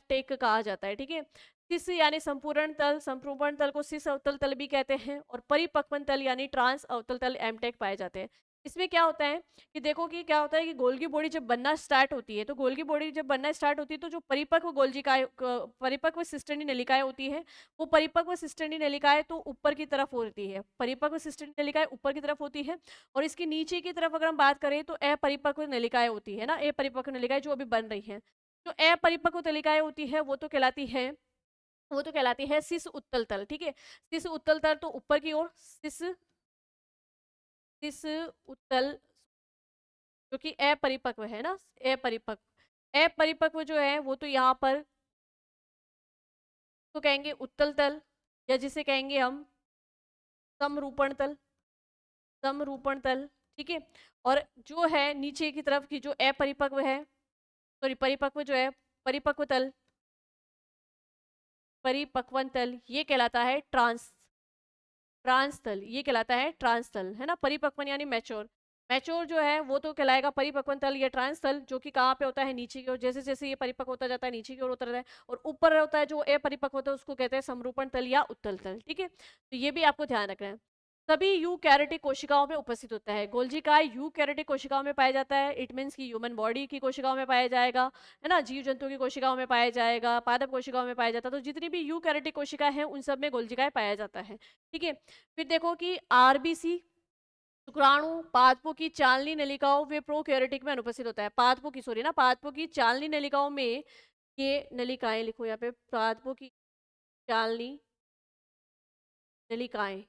टेक कहा जाता है, ठीक है। सिस यानी संपूर्ण तल, संपूर्ण तल को सिस अवतल तल भी कहते हैं और परिपक्वन तल यानी ट्रांस अवतल तल एम टेक पाए जाते हैं। इसमें क्या होता है कि देखो कि क्या होता है कि गोल्गी बॉडी जब बनना स्टार्ट होती है, तो गोल्गी बॉडी जब बनना स्टार्ट होती है तो जो परिपक्व गोल्जिकाएं, परिपक्व सिस्टर्नी नलिकाएं होती है, वो परिपक्व सिस्टर्नी नलिकाएं तो ऊपर की तरफ होती है, परिपक्व सिस्टर्नी नलिकाएं ऊपर की तरफ होती है। और इसकी नीचे की तरफ अगर हम बात करें तो अपरिपक्व नलिकाएं होती है ना, अपरिपक्व नलिकाएं जो अभी बन रही हैं। जो अपरिपक्व नलिकाएं होती है वो तो कहलाती है सिस उत्तल तल, ठीक है। सिस उत्तल तल तो ऊपर की ओर, सिस सिस उत्तल जो कि अपरिपक्व है ना, अपरिपक्व जो है वो तो यहाँ पर तो कहेंगे उत्तल तल, या जिसे कहेंगे हम समरूपण तल, समरूपण तल, ठीक है। और जो है नीचे की तरफ की जो अपरिपक्व है, सॉरी परिपक्व जो है, परिपक्व तल, परिपक्वन तल, ये कहलाता है ट्रांस तल, ये कहलाता है ट्रांस तल, है ना। परिपक्वन यानी मैच्योर, मैच्योर जो है वो तो कहलाएगा परिपक्वन तल या ट्रांस तल, जो कि कहाँ पे होता है, नीचे की ओर। जैसे जैसे ये परिपक्व होता जाता है नीचे की ओर होता रहता है, और ऊपर होता है जो अपरिपक्व होता है उसको कहते हैं समरूपण तल या उत्तल तल, ठीक है। तो ये भी आपको ध्यान रखना है। सभी यूकैरियोटिक कोशिकाओं में उपस्थित होता है। गोल्जिकाय यूकैरियोटिक कोशिकाओं में पाया जाता है, इट मीन्स की ह्यूमन बॉडी की कोशिकाओं में पाया जाएगा, है ना, जीव जंतु की कोशिकाओं में पाया जाएगा, पादप कोशिकाओं में पाया जाता है। तो जितनी भी यूकैरियोटिक कोशिका है उन सब में गोल्जिकाय पाया जाता है, ठीक है। फिर देखो कि आरबीसी, शुक्राणु, पादपों की चालनी नलिकाओं वे प्रोकैरियोटिक में अनुपस्थित होता है। पादपों की, सॉरी ना, पादपों की चालनी नलिकाओं में ये नलिकाएं लिखो यहाँ पे, पादपों की चालनी नलिकाएं,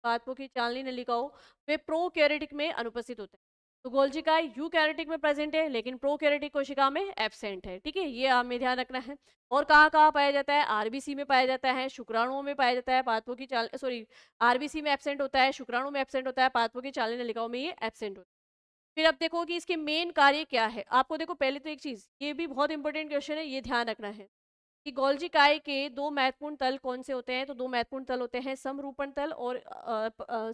पादपों की चालनी नलिकाओं वे प्रोकैरियोटिक में अनुपस्थित होते हैं। तो गोल्जिकाय यूकैरियोटिक में प्रेजेंट है लेकिन प्रोकैरियोटिक कोशिका में एब्सेंट है। ठीक है, ये हमें ध्यान रखना है। और कहाँ कहाँ पाया जाता है? आरबीसी में पाया जाता है, शुक्राणुओं में पाया जाता है, पादपों की चाल सॉरी आरबीसी में एब्सेंट होता है, शुक्राणु में एब्सेंट होता है, पादपों की चालनी नलिकाओं में ये एब्सेंट होता है। फिर अब देखो कि इसके मेन कार्य क्या है। आपको देखो पहले तो एक चीज, ये भी बहुत इंपॉर्टेंट क्वेश्चन है, ये ध्यान रखना है कि गोल्जी काय के दो महत्वपूर्ण तल कौन से होते हैं। तो दो महत्वपूर्ण तल होते हैं समरूपण तल और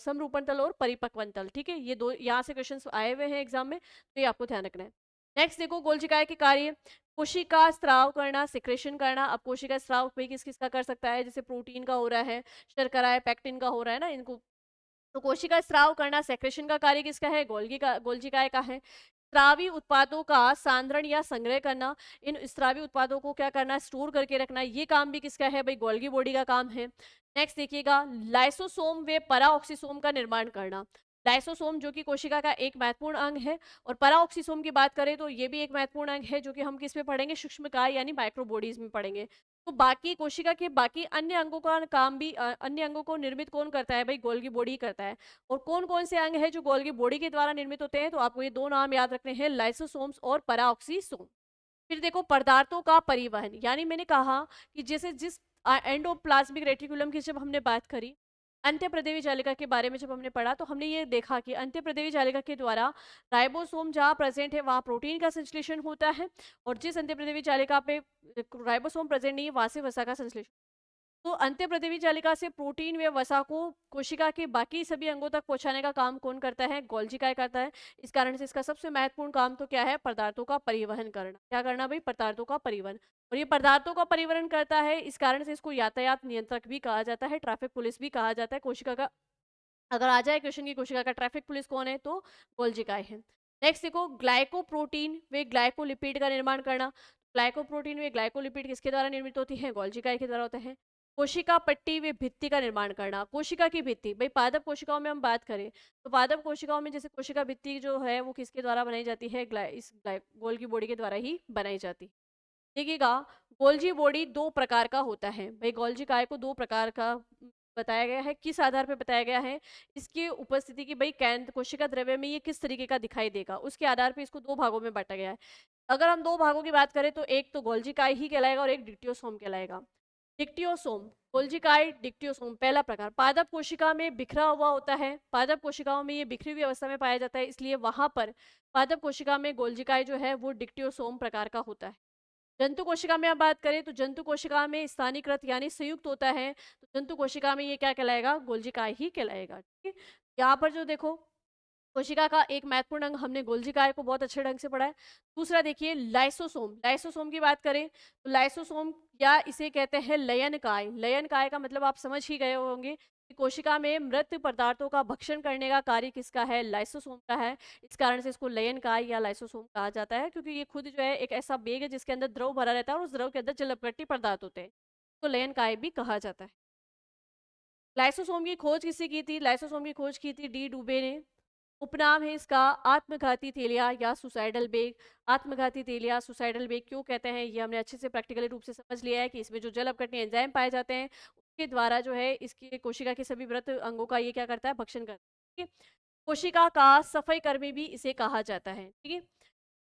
समरूपण तल और परिपक्वन तल। ठीक है, ये दो यहाँ से क्वेश्चंस आए हुए हैं एग्जाम में, तो ये आपको ध्यान रखना है। नेक्स्ट देखो गोल्जी काय के कार्य, कोशिका स्त्राव करना, सिक्रेशन करना। अब कोशिका स्त्राव भाई किस किसका कर सकता है? जैसे प्रोटीन का हो रहा है, शर्करा है, पेक्टिन का हो रहा है ना, इनको। तो कोशिका स्त्राव करना, सेक्रेशन का कार्य किसका है? गोल्जिकाय का है। स्रावी उत्पादों का सांद्रण या संग्रह करना, इन स्रावी उत्पादों को क्या करना? स्टोर करके रखना, ये काम भी किसका है भाई? गोल्गी बॉडी का काम है। नेक्स्ट देखिएगा, लाइसोसोम व पराऑक्सीसोम का निर्माण करना। लाइसोसोम जो कि कोशिका का एक महत्वपूर्ण अंग है, और पराऑक्सीसोम की बात करें तो ये भी एक महत्वपूर्ण अंग है, जो कि हम किस में पढ़ेंगे? सूक्ष्मकाय यानी माइक्रोबॉडीज में पढ़ेंगे। तो बाकी कोशिका के बाकी अन्य अंगों का काम भी अन्य अंगों को निर्मित कौन करता है भाई? गोल्गी बॉडी करता है। और कौन कौन से अंग है जो गोल्गी बॉडी के द्वारा निर्मित होते हैं? तो आपको ये दो नाम याद रखने हैं, लाइसोसोम्स और पराऑक्सीसोम। फिर देखो पदार्थों का परिवहन, यानी मैंने कहा कि जैसे जिस एंडोप्लाज्मिक रेटिकुलम की जब हमने बात करी, अंत्यप्रदेवी जालिका के बारे में जब हमने पढ़ा, तो हमने ये देखा कि अंत्यप्रदेवी जालिका के द्वारा राइबोसोम जहाँ प्रेजेंट है वहाँ प्रोटीन का संश्लेषण होता है, और जिस अंत्यप्रदेवी जालिका पे राइबोसोम प्रेजेंट नहीं है वहाँ से वसा का संश्लेषण। तो अंत्यप्रदेवी जालिका से प्रोटीन व वसा को कोशिका के बाकी सभी अंगों तक पहुंचाने का काम कौन करता है? गोल्जिकाय करता है। इस कारण से इसका सबसे महत्वपूर्ण काम तो क्या है? पदार्थों का परिवहन करना। क्या करना भाई? पदार्थों का परिवहन। और ये पदार्थों का परिवहन करता है, इस कारण से इसको यातायात नियंत्रक भी कहा जाता है, ट्रैफिक पुलिस भी कहा जाता है कोशिका का। अगर आ जाए क्वेश्चन की कोशिका का ट्रैफिक पुलिस कौन है, तो गोल्जिकाय है। नेक्स्ट देखो, ग्लाइकोप्रोटीन वे ग्लाइकोलिपिड का निर्माण करना। ग्लाइकोप्रोटीन वे ग्लाइकोलिपिड किसके द्वारा निर्मित होती है? गोल्जिकाय के द्वारा होते हैं। कोशिका पट्टी वे भित्ति का निर्माण करना। कोशिका की भित्ति, भाई पादप कोशिकाओं में हम बात करें तो पादप कोशिकाओं में जैसे कोशिका भित्ति जो है वो किसके द्वारा बनाई जाती है? गोल्गी बॉडी के द्वारा ही बनाई जाती है। देखिएगा, गोल्जी बॉडी दो प्रकार का होता है भाई। गोल्जी काय को दो प्रकार का बताया गया है। किस आधार पे बताया गया है? इसकी उपस्थिति की भाई केंद्र कोशिका द्रव्य में ये किस तरीके का दिखाई देगा, उसके आधार पे इसको दो भागों में बांटा गया है। अगर हम दो भागों की बात करें तो एक तो गोल्जी काय ही कहलाएगा और एक डिक्टियोसोम कहलाएगा। डिक्टियोसोम, गोल्जिकाय डिक्टियोसोम पहला प्रकार पादप कोशिका में बिखरा हुआ होता है। पादप कोशिकाओं में ये बिखरी हुई अवस्था में पाया जाता है, इसलिए वहां पर पादप कोशिका में गोल्जिकाय जो है वो डिक्टियोसोम प्रकार का होता है। जंतु कोशिका में आप बात करें तो जंतु कोशिका में स्थानीकृत यानी संयुक्त होता है, तो जंतु कोशिका में ये क्या कहलाएगा? गोल्जिकाय ही कहलाएगा। ठीक है, यहाँ पर जो देखो कोशिका का एक महत्वपूर्ण अंग हमने गोल्जिकाय को बहुत अच्छे ढंग से पढ़ा है। दूसरा देखिए लाइसोसोम। लाइसोसोम की बात करें तो लाइसोसोम या इसे कहते हैं लयनकाय। लयनकाय का मतलब आप समझ ही गए होंगे कि कोशिका में मृत पदार्थों का भक्षण करने का कार्य किसका है? लाइसोसोम का है। इस कारण से इसको लयनकाय या लाइसोसोम कहा जाता है, क्योंकि ये खुद जो है एक ऐसा बेग है जिसके अंदर द्रव भरा रहता है और उस द्रव के अंदर जलपकटी पदार्थ होते हैं, तो लयनकाय भी कहा जाता है। लाइसोसोम की खोज किसने की थी? लाइसोसोम की खोज की थी डी डुबे ने। उपनाम है इसका आत्मघाती तेलिया या सुसाइडल बेग। आत्मघाती तेलिया सुसाइडल बेग क्यों कहते हैं, ये हमने अच्छे से प्रैक्टिकली रूप से समझ लिया है कि इसमें जो जल अपघटनीय एंजाइम पाए जाते हैं उसके द्वारा जो है इसकी कोशिका के सभी मृत अंगों का ये क्या करता है? भक्षण करता है। ठीक है, कोशिका का सफाई कर्मी भी इसे कहा जाता है। ठीक है,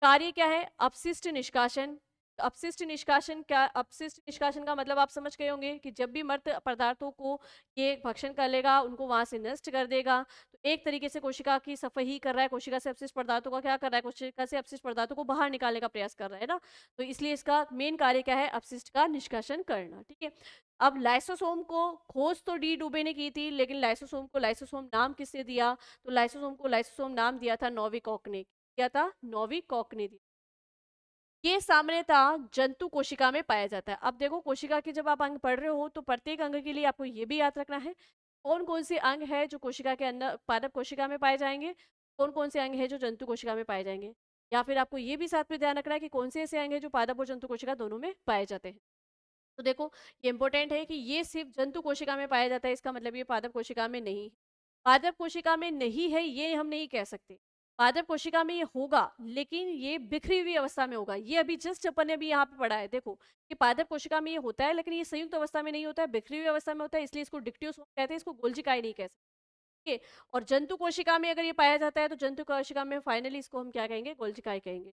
कार्य क्या है? अपशिष्ट निष्कासन। अपशिष्ट निष्कासन क्या? अपशिष्ट निष्कासन का मतलब आप समझ गए होंगे कि जब भी मृत पदार्थों को ये भक्षण कर लेगा, उनको वहां से नष्ट कर देगा, तो एक तरीके से कोशिका की सफाई ही कर रहा है। कोशिका से अपशिष्ट पदार्थों का क्या कर रहा है? कोशिका से अपशिष्ट पदार्थों को बाहर निकालने का प्रयास कर रहा है ना, तो इसलिए इसका मेन कार्य क्या है? अपशिष्ट का निष्कासन करना। ठीक है, अब लाइसोसोम को खोज तो डी डुबे ने की थी, लेकिन लाइसोसोम को लाइसोसोम नाम किसने दिया? तो लाइसोसोम को लाइसोसोम नाम दिया था नोविकॉक ने। क्या था? नोविकॉक ने दिया। ये सामान्यतः जंतु कोशिका में पाया जाता है। अब देखो कोशिका के जब आप अंग पढ़ रहे हो तो प्रत्येक अंग के लिए आपको ये भी याद रखना है कौन कौन से अंग है जो कोशिका के अंदर पादप कोशिका में पाए जाएंगे, कौन कौन से अंग है जो जंतु कोशिका में पाए जाएंगे। या फिर आपको ये भी साथ में ध्यान रखना है कि कौन से ऐसे अंग है जो पादप और जंतु कोशिका दोनों में पाए जाते हैं। तो देखो ये इंपॉर्टेंट है कि ये सिर्फ जंतु कोशिका में पाया जाता है, इसका मतलब ये पादप कोशिका में नहीं है। पादप कोशिका में नहीं है ये हम नहीं कह सकते, पादप कोशिका में ये होगा लेकिन ये बिखरी हुई अवस्था में होगा। ये अभी जस्ट अपन ने अभी यहाँ पे पढ़ा है देखो कि पादप कोशिका में ये होता है लेकिन ये संयुक्त अवस्था में नहीं होता है, बिखरी हुई अवस्था में होता है, इसलिए इसको डिक्टियोसोम कहते हैं, इसको गोल्जिकाई नहीं कह सकते। ठीक है। और जंतु कोशिका में अगर ये पाया जाता है तो जंतु कोशिका में फाइनली इसको हम क्या कहेंगे, गोल्जिकाई कहेंगे।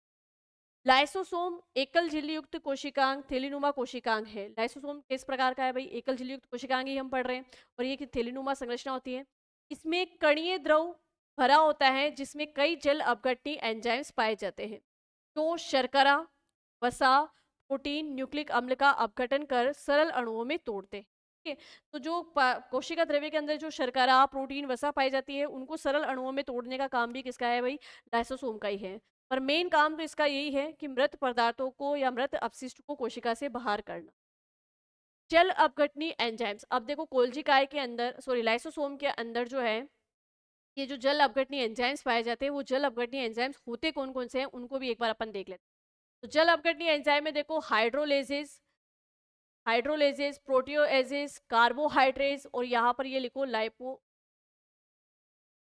लाइसोसोम एकल झिल्ली युक्त कोशिकांग थैलीनुमा कोशिकांग है। लाइसोसोम किस प्रकार का है भाई, एकल झिल्ली युक्त कोशिकांग ही हम पढ़ रहे हैं, और ये कि थैलीनुमा संरचना होती है। इसमें कणीय द्रव भरा होता है जिसमें कई जल अपघटनी एंजाइम्स पाए जाते हैं जो शर्करा, वसा, प्रोटीन, न्यूक्लिक अम्ल का अपघटन कर सरल अणुओं में तोड़ते हैं। ठीक है। तो जो कोशिका द्रव्य के अंदर जो शर्करा, प्रोटीन, वसा पाई जाती है उनको सरल अणुओं में तोड़ने का काम भी किसका है भाई, लाइसोसोम का ही है। पर मेन काम तो इसका यही है कि मृत पदार्थों को या मृत अपशिष्ट को कोशिका से बाहर करना। जल अपघटनी एंजाइम्स, अब देखो कोल्जिकाय के अंदर, सॉरी लाइसोसोम के अंदर जो है ये जो जल अपघटनी एंजाइम्स पाए जाते हैं, वो जल अपघटनी एंजाइम्स होते कौन कौन से हैं उनको भी एक बार अपन देख लेते हैं। तो जल अपघटनी एंजाइम में देखो हाइड्रोलेजेस, प्रोटियोएजेस, कार्बोहाइड्रेट्स, और यहाँ पर ये लिखो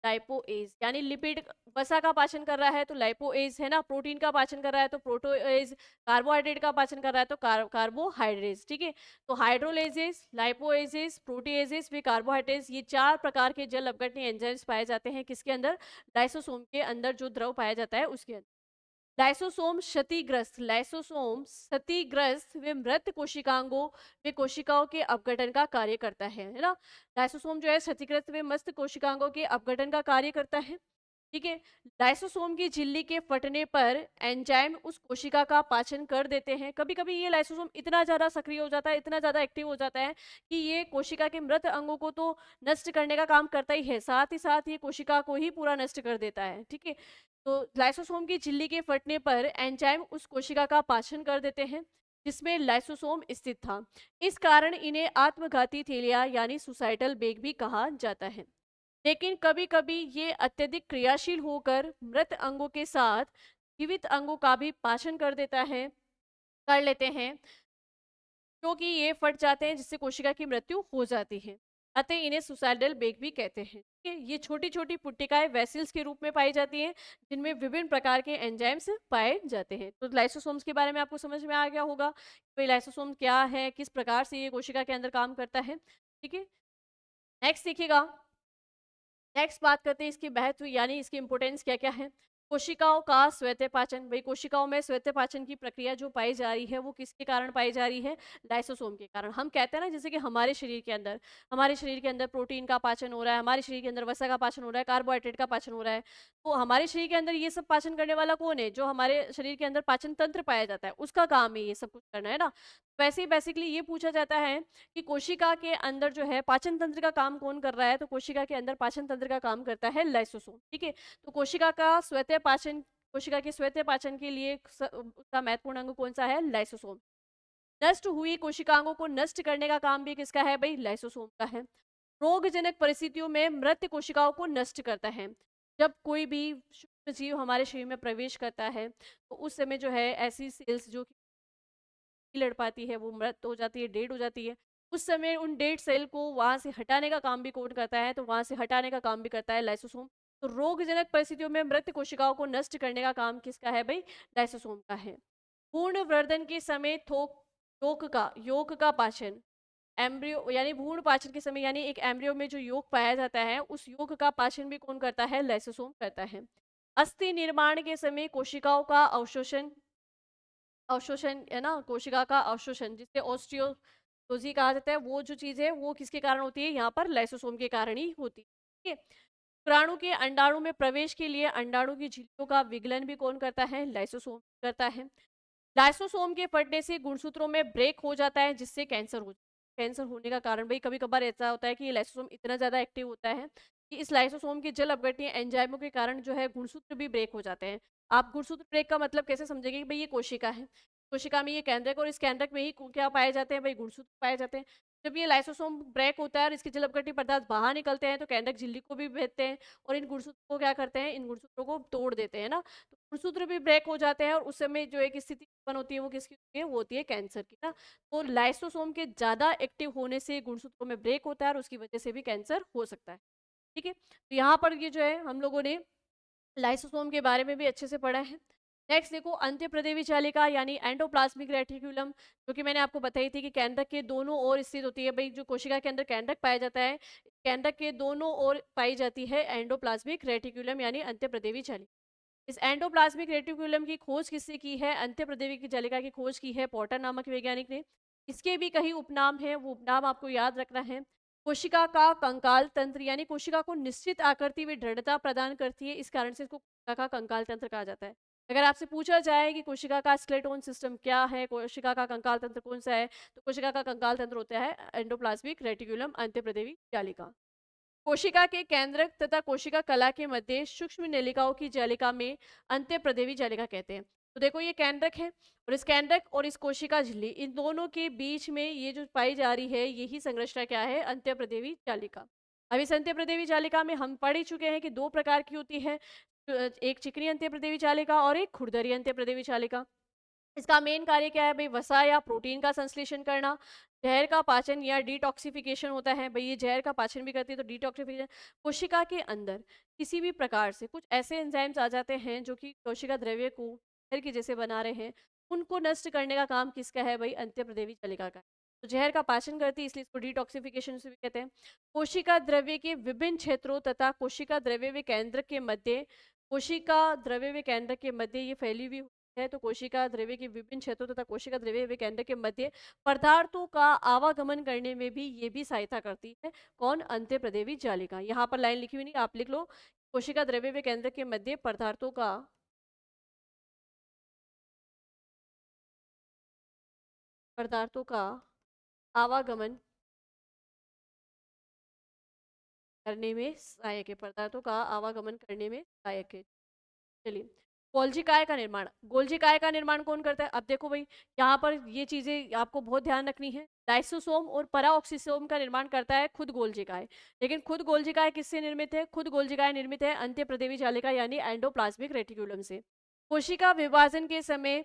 लाइपोएज, यानी लिपिड, वसा का पाचन कर रहा है तो लाइपोएज है ना, प्रोटीन का पाचन कर रहा है तो प्रोटोएज, कार्बोहाइड्रेट का पाचन कर रहा है तो कार्बोहाइड्रेट्स। ठीक है। तो हाइड्रोलेजेस, लाइपोएजेस, प्रोटीएजेस भी कार्बोहाइड्रेट्स, ये 4 प्रकार के जल अपघटनी एंजाइम्स पाए जाते हैं किसके अंदर, लाइसोसोम के अंदर जो द्रव पाया जाता है उसके अंदर। लाइसोसोम क्षतिग्रस्त वे मृत कोशिकांगों वे कोशिकाओं के अपघटन का कार्य करता है ना। लाइसोसोम जो है क्षतिग्रस्त वे मृत कोशिकांगों के अपघटन का कार्य करता है। ठीक है। लाइसोसोम की झिल्ली के फटने पर एंजाइम उस कोशिका का पाचन कर देते हैं। कभी कभी ये लाइसोसोम इतना ज्यादा सक्रिय हो जाता है, इतना ज्यादा एक्टिव हो जाता है कि ये कोशिका के मृत अंगों को तो नष्ट करने का काम करता ही है, साथ ही साथ ये कोशिका को ही पूरा नष्ट कर देता है। ठीक है। तो लाइसोसोम की झिल्ली के फटने पर एंजाइम उस कोशिका का पाचन कर देते हैं जिसमें लाइसोसोम स्थित था। इस कारण इन्हें आत्मघाती थैलिया यानी सुसाइडल बेग भी कहा जाता है। लेकिन कभी कभी ये अत्यधिक क्रियाशील होकर मृत अंगों के साथ जीवित अंगों का भी पाचन कर लेते हैं, क्योंकि ये फट जाते हैं जिससे कोशिका की मृत्यु हो जाती है। अतः इन्हें सुसाइडल बेग भी कहते हैं। ठीक है। ये छोटी छोटी पुट्टिकाएं वेसल्स के रूप में पाई जाती हैं जिनमें विभिन्न प्रकार के एंजाइम्स पाए जाते हैं। तो लाइसोसोम्स के बारे में आपको समझ में आ गया होगा कि भाई लाइसोसोम क्या है, किस प्रकार से ये कोशिका के अंदर काम करता है। ठीक है। नेक्स्ट देखिएगा, नेक्स्ट बात करते हैं इसकी महत्व यानी इसकी इंपोर्टेंस क्या क्या है। कोशिकाओं का श्वेत पाचन, भाई कोशिकाओं में श्वेत पाचन की प्रक्रिया जो पाई जा रही है वो किसके कारण पाई जा रही है, लाइसोसोम के कारण। हम कहते हैं ना जैसे कि हमारे शरीर के अंदर प्रोटीन का पाचन हो रहा है, हमारे शरीर के अंदर वसा का पाचन हो रहा है, कार्बोहाइड्रेट का पाचन हो रहा है। तो हमारे शरीर के अंदर ये सब पाचन करने वाला कौन है, जो हमारे शरीर के अंदर पाचन तंत्र पाया जाता है उसका काम है ये सब कुछ करना, है ना। वैसे ही बेसिकली ये पूछा जाता है कि कोशिका के अंदर जो है पाचन तंत्र का काम कौन कर रहा है, तो कोशिका के अंदर पाचन तंत्र का काम करता है लाइसोसोम। ठीक है। तो कोशिका के श्वेत पाचन के लिए उसका महत्वपूर्ण अंग कौन सा है, लाइसोसोम। नष्ट हुई कोशिकांगों को नष्ट करने का काम भी किसका है भाई, लाइसोसोम का है। रोगजनक परिस्थितियों में मृत कोशिकाओं को नष्ट करता है। जब कोई भी सूक्ष्म जीव हमारे शरीर में प्रवेश करता है तो उस समय जो है ऐसी सेल्स जो नहीं लड़ पाती है वो मृत हो जाती है, डेड हो जाती है। उस समय उन डेड सेल को वहां से हटाने का काम भी कौन करता है, तो वहां से हटाने का काम भी करता है लाइसोसोम। तो रोगजनक परिस्थितियों में मृत कोशिकाओं को नष्ट करने का काम किसका है भाई, लाइसोसोम का है। पूर्ण वर्धन के समय थोक योग का पाचन, एम्ब्रियो यानी भ्रूण पाचन के समय यानी एक एम्ब्रियो में जो योग पाया जाता है उस योग का पाचन भी कौन करता है, लाइसोसोम करता है। अस्थि निर्माण के समय कोशिकाओं का अवशोषण अवशोषण है ना, कोशिका का अवशोषण जिसे ऑस्टियोलॉजी कहा जाता है, वो जो चीज है वो किसके कारण होती है, यहाँ पर लाइसोसोम के कारण ही होती है। ठीक है। शुक्राणु के अंडाणु में प्रवेश के लिए अंडाणु की झिल्लियों का विगलन भी कौन करता है, लाइसोसोम करता है। लाइसोसोम के फटने से गुणसूत्रों में ब्रेक हो जाता है जिससे कैंसर होने का कारण, भाई कभी कभार ऐसा होता है कि ये लाइसोसोम इतना ज्यादा एक्टिव होता है कि इस लाइसोसोम के जल अपघटनीय एंजाइमों के कारण जो है गुणसूत्र भी ब्रेक हो जाते हैं। आप गुणसूत्र ब्रेक का मतलब कैसे समझेंगे कि भाई ये कोशिका है, कोशिका में ये केंद्रक और इस केंद्रक में ही क्या पाए जाते हैं भाई, गुणसूत्र पाए जाते हैं। जब ये लाइसोसोम ब्रेक होता है और इसके जल अपघटनीय पदार्थ बाहर निकलते हैं तो केंद्रक झिल्ली को भी भेजते हैं और इन गुणसूत्रों को क्या करते हैं, इन गुणसूत्रों को तोड़ देते हैं ना। तो गुणसूत्र भी ब्रेक हो जाते हैं और उस समय जो एक स्थिति उत्पन्न होती है वो किसकी होती है, वो होती है कैंसर की ना। तो लाइसोसोम के ज्यादा एक्टिव होने से गुणसूत्रों में ब्रेक होता है और उसकी वजह से भी कैंसर हो सकता है। ठीक है। तो यहाँ पर ये जो है हम लोगों ने लाइसोसोम के बारे में भी अच्छे से पढ़ा है। नेक्स्ट देखो अंत्यप्रदेवी जालिका यानी एंडोप्लाज्मिक रेटिकुलम, जो कि मैंने आपको बताई थी कि केंद्रक के दोनों ओर स्थित होती है। भाई जो कोशिका के अंदर केंद्रक पाया जाता है, केंद्रक के दोनों ओर पाई जाती है एंडोप्लाज्मिक रेटिकुलम यानी अंत्यप्रदेवी जालिका। इस एंडोप्लाज्मिक रेटिकुलम की खोज किसने की है? अंत्यप्रदेवी की जालिका की खोज की है पॉटर नामक वैज्ञानिक ने। इसके भी कई उपनाम हैं, वो उपनाम आपको याद रखना है। कोशिका का कंकाल तंत्र यानी कोशिका को निश्चित आकृति में दृढ़ता प्रदान करती है, इस कारण से इसको कोशिका का कंकाल तंत्र कहा जाता है। अगर आपसे पूछा जाए कि कोशिका का स्केलेटन सिस्टम क्या है, कोशिका का कंकाल तंत्र कौन सा है, तो कोशिका का कंकाल तंत्र होता है एंडोप्लाज्मिक रेटिकुलम अंत्यप्रदेवी जालिका। कोशिका के केंद्रक तथा कोशिका कला के मध्य सूक्ष्म नलिकाओं की जालिका में अंत्यप्रदेवी जालिका कहते हैं। तो देखो ये केंद्रक है, और इस केंद्रक और इस कोशिका झिल्ली, इन दोनों के बीच में ये जो पाई जा रही है, यही संरचना क्या है? अंत्यप्रदेवी जालिका। अब इस अंत्यप्रदेवी जालिका में हम पढ़ ही चुके हैं कि दो प्रकार की होती है, एक चिकनी अंत्यप्रदेवी जालिका और एक खुरदरी अंत्यप्रदेवी जालिका। इसका मेन कार्य क्या है भाई? वसा या प्रोटीन का संश्लेषण करना, जहर का पाचन या डिटॉक्सिफिकेशन होता है। भाई ये जहर का पाचन भी करती है, तो डिटॉक्सिफिकेशन। कोशिका के अंदर किसी भी प्रकार से कुछ ऐसे एंजाइम्स आ जाते हैं जो कि कोशिका द्रव्य को जहर के जैसे बना रहे हैं, उनको नष्ट करने का काम किसका है भाई? अंत्यप्रदेवी जालिका का है। तो जहर का पाचन करती है, इसलिए इसको डिटॉक्सिफिकेशन से भी कहते हैं। कोशिका द्रव्य के विभिन्न क्षेत्रों तथा कोशिका द्रव्य व केंद्र के मध्य, कोशिका द्रव्य व केंद्र के मध्य ये फैली हुई है, तो कोशिका द्रव्य के विभिन्न क्षेत्रों तथा कोशिका द्रव्य व केंद्र के मध्य पदार्थों का आवागमन करने में भी ये भी सहायता करती है। कौन? अंत्यप्रदेवी जालिका। यहाँ पर लाइन लिखी हुई नहीं, आप लिख लो। कोशिका द्रव्य व केंद्र के मध्य पदार्थों का आवागमन करने में सहायक है, पदार्थों का आवागमन करने में सहायक है। चलिए, गोल्जी काय का निर्माण। गोल्जी काय का निर्माण कौन करता है? अब देखो भाई, यहाँ पर ये चीजें आपको बहुत ध्यान रखनी है। लाइसोसोम और पराऑक्सीसोम का निर्माण करता है खुद गोल्जी काय। लेकिन खुद गोल्जी काय किससे निर्मित है? खुद गोल्जी काय निर्मित है अंत्यप्रदेवी जालिका यानी एंडोप्लाज्मिक रेटिकुलम से। कोशिका विभाजन के समय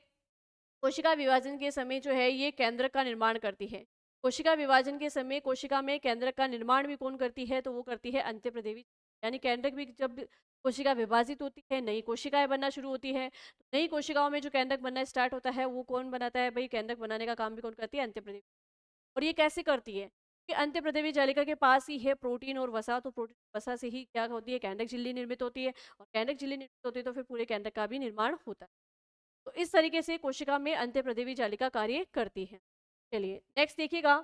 कोशिका विभाजन के समय जो है ये केंद्रक का निर्माण करती है। कोशिका विभाजन के समय कोशिका में केंद्रक का निर्माण भी कौन करती है? तो वो करती है अंत्यप्रदेवी। यानी केंद्रक भी जब कोशिका विभाजित होती है, नई कोशिकाएं बनना शुरू होती है, तो नई कोशिकाओं में जो केंद्रक बनना स्टार्ट होता है, वो कौन बनाता है भाई? केंद्रक बनाने का काम भी कौन करती है? अंत्यप्रदेवी। और ये कैसे करती है? कि अंत्यप्रदेवी जालिका के पास ही है प्रोटीन और वसा, तो प्रोटीन वसा से ही क्या होती है? केंद्रक झिल्ली निर्मित होती है, और केंद्रक झिल्ली निर्मित होती है तो फिर पूरे केंद्रक का भी निर्माण होता है। तो इस तरीके से कोशिका में अंत्यप्रदेवी जालिका कार्य करती है। चलिए नेक्स्ट देखिएगा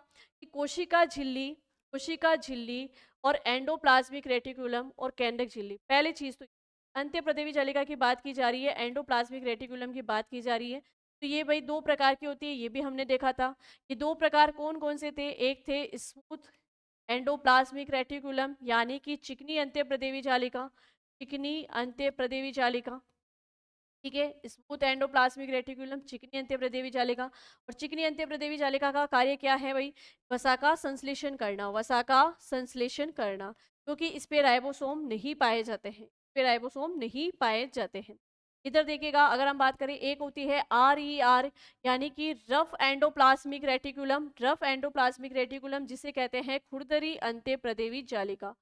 कि कोशिका झिल्ली और एंडोप्लाज्मिक रेटिकुलम और केंद्रक झिल्ली। पहले चीज तो अंत्यप्रदेवी जालिका की बात की जा रही है, एंडोप्लाज्मिक रेटिकुलम की बात की जा रही है। तो ये भाई दो प्रकार की होती है, ये भी हमने देखा था। ये दो प्रकार कौन कौन से थे? एक थे स्मूथ एंडोप्लाज्मिक रेटिकुलम यानी कि चिकनी अंत्यप्रदेवी जालिका, चिकनी अंत्यप्रदेवी जालिका। ठीक है, स्मूथ एंडोप्लाज्मिक रेटिकुलम चिकनी अंत्यप्रदेवी जालिका। और चिकनी अंत्यप्रदेवी जालिका का कार्य क्या है भाई? वसा का संश्लेषण करना, वसा का संश्लेषण करना, क्योंकि इस पे राइबोसोम नहीं पाए जाते हैं, इस पे राइबोसोम नहीं पाए जाते हैं। इधर देखिएगा, अगर हम बात करें, एक होती है RER यानी कि rough endoplasmic reticulum, rough endoplasmic reticulum जिसे कहते हैं खुरदरी अंत्यप्रदेवी जालिका,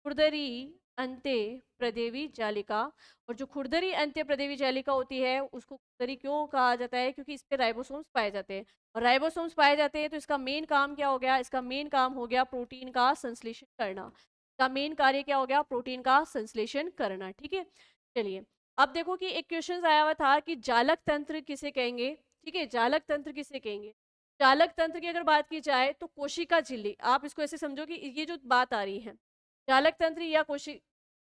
खुरदरी अंत्यप्रदेवी जालिका। और जो खुरदरी अंत्यप्रदेवी जालिका होती है उसको खुरदरी क्यों कहा जाता है? क्योंकि इस पे राइबोसोम्स पाए जाते हैं, और राइबोसोम्स पाए जाते हैं तो इसका मेन काम क्या हो गया? इसका मेन काम हो गया प्रोटीन का संश्लेषण करना। इसका मेन कार्य क्या हो गया? प्रोटीन का संश्लेषण करना। ठीक है, चलिए अब देखो कि एक क्वेश्चन आया हुआ था कि जालक तंत्र किसे कहेंगे? ठीक है, जालक तंत्र किसे कहेंगे? जालक तंत्र की अगर बात की जाए तो कोशिका झिल्ली, आप इसको ऐसे समझो कि ये जो बात आ रही है, जालक तंत्र या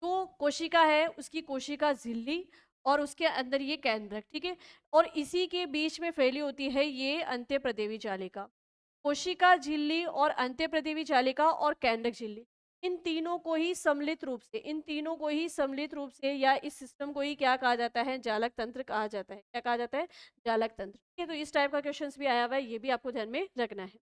तो कोशिका है, उसकी कोशिका झिल्ली और उसके अंदर ये केंद्रक। ठीक है, और इसी के बीच में फैली होती है ये अंत्यप्रदेवी जालिका। कोशिका झिल्ली और अंत्यप्रदेवी जालिका और केंद्रक झिल्ली, इन तीनों को ही सम्मिलित रूप से, इन तीनों को ही सम्मिलित रूप से या इस सिस्टम को ही क्या कहा जाता है? जालक तंत्र कहा जाता है। क्या कहा जाता है? जालक तंत्र। ठीक है, तो इस टाइप का क्वेश्चन भी आया हुआ है, ये भी आपको ध्यान में रखना है।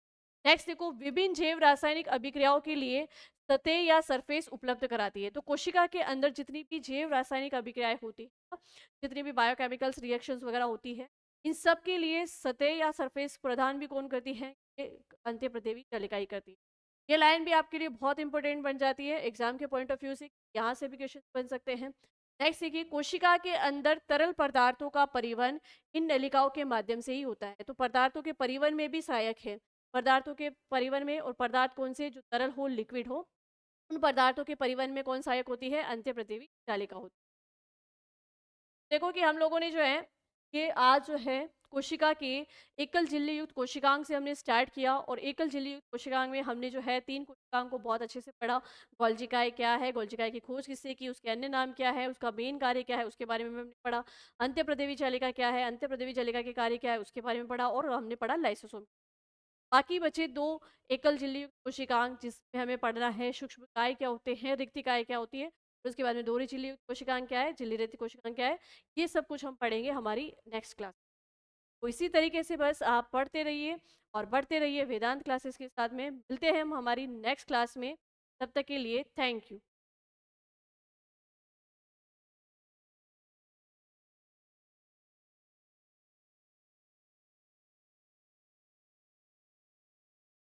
नेक्स्ट देखो, विभिन्न जैव रासायनिक अभिक्रियाओं के लिए सतह या सरफेस उपलब्ध कराती है। तो कोशिका के अंदर जितनी भी जैव रासायनिक अभिक्रियाएं होती है, जितनी भी बायोकेमिकल्स रिएक्शंस वगैरह होती है, इन सब के लिए सतह या सरफेस प्रदान भी कौन करती है? ये अंत्यप्रदेवी जालिका ही करती है। ये लाइन भी आपके लिए बहुत इंपॉर्टेंट बन जाती है एग्जाम के पॉइंट ऑफ व्यू से, यहाँ से भी क्वेश्चन बन सकते हैं। नेक्स्ट देखिए, कोशिका के अंदर तरल पदार्थों का परिवहन इन नलिकाओं के माध्यम से ही होता है। तो पदार्थों के परिवहन में भी सहायक है। पदार्थों के परिवहन में, और पदार्थ कौन से, जो तरल हो, लिक्विड हो, उन पदार्थों के परिवहन में कौन सहायक होती है? अंत्यप्रतिवी जालिका होती है। देखो कि हम लोगों ने जो है, ये आज जो है कोशिका के एकल झिल्ली युक्त कोशिकांग से हमने स्टार्ट किया, और एकल झिल्ली युक्त कोशिकांग में हमने जो है 3 कोशिकांग को बहुत अच्छे से पढ़ा। गोल्जिकाए क्या है, गोल्जिकाए की खोज किससे की, उसके अन्य नाम क्या है, उसका मेन कार्य क्या है, उसके बारे में हमने पढ़ा। अंत्यप्रतिवी जालिका क्या है, अंत्यप्रतिवी जालिका के कार्य क्या है, उसके बारे में पढ़ा, और हमने पढ़ा लाइसोसोम। बाकी बचे 2 एकल झिल्ली युक्त कोशिकांग, जिसमें हमें पढ़ना है सूक्ष्मकाय क्या होते हैं, रिक्तिकाएँ क्या होती है, फिर उसके बाद में दोहरी झिल्ली युक्त कोशिकांग क्या है, झिल्ली रहित कोशिकांग क्या है। ये सब कुछ हम पढ़ेंगे हमारी नेक्स्ट क्लास। तो इसी तरीके से बस आप पढ़ते रहिए और बढ़ते रहिए वेदांत क्लासेस के साथ में। मिलते हैं हम हमारी नेक्स्ट क्लास में। तब तक के लिए थैंक यू।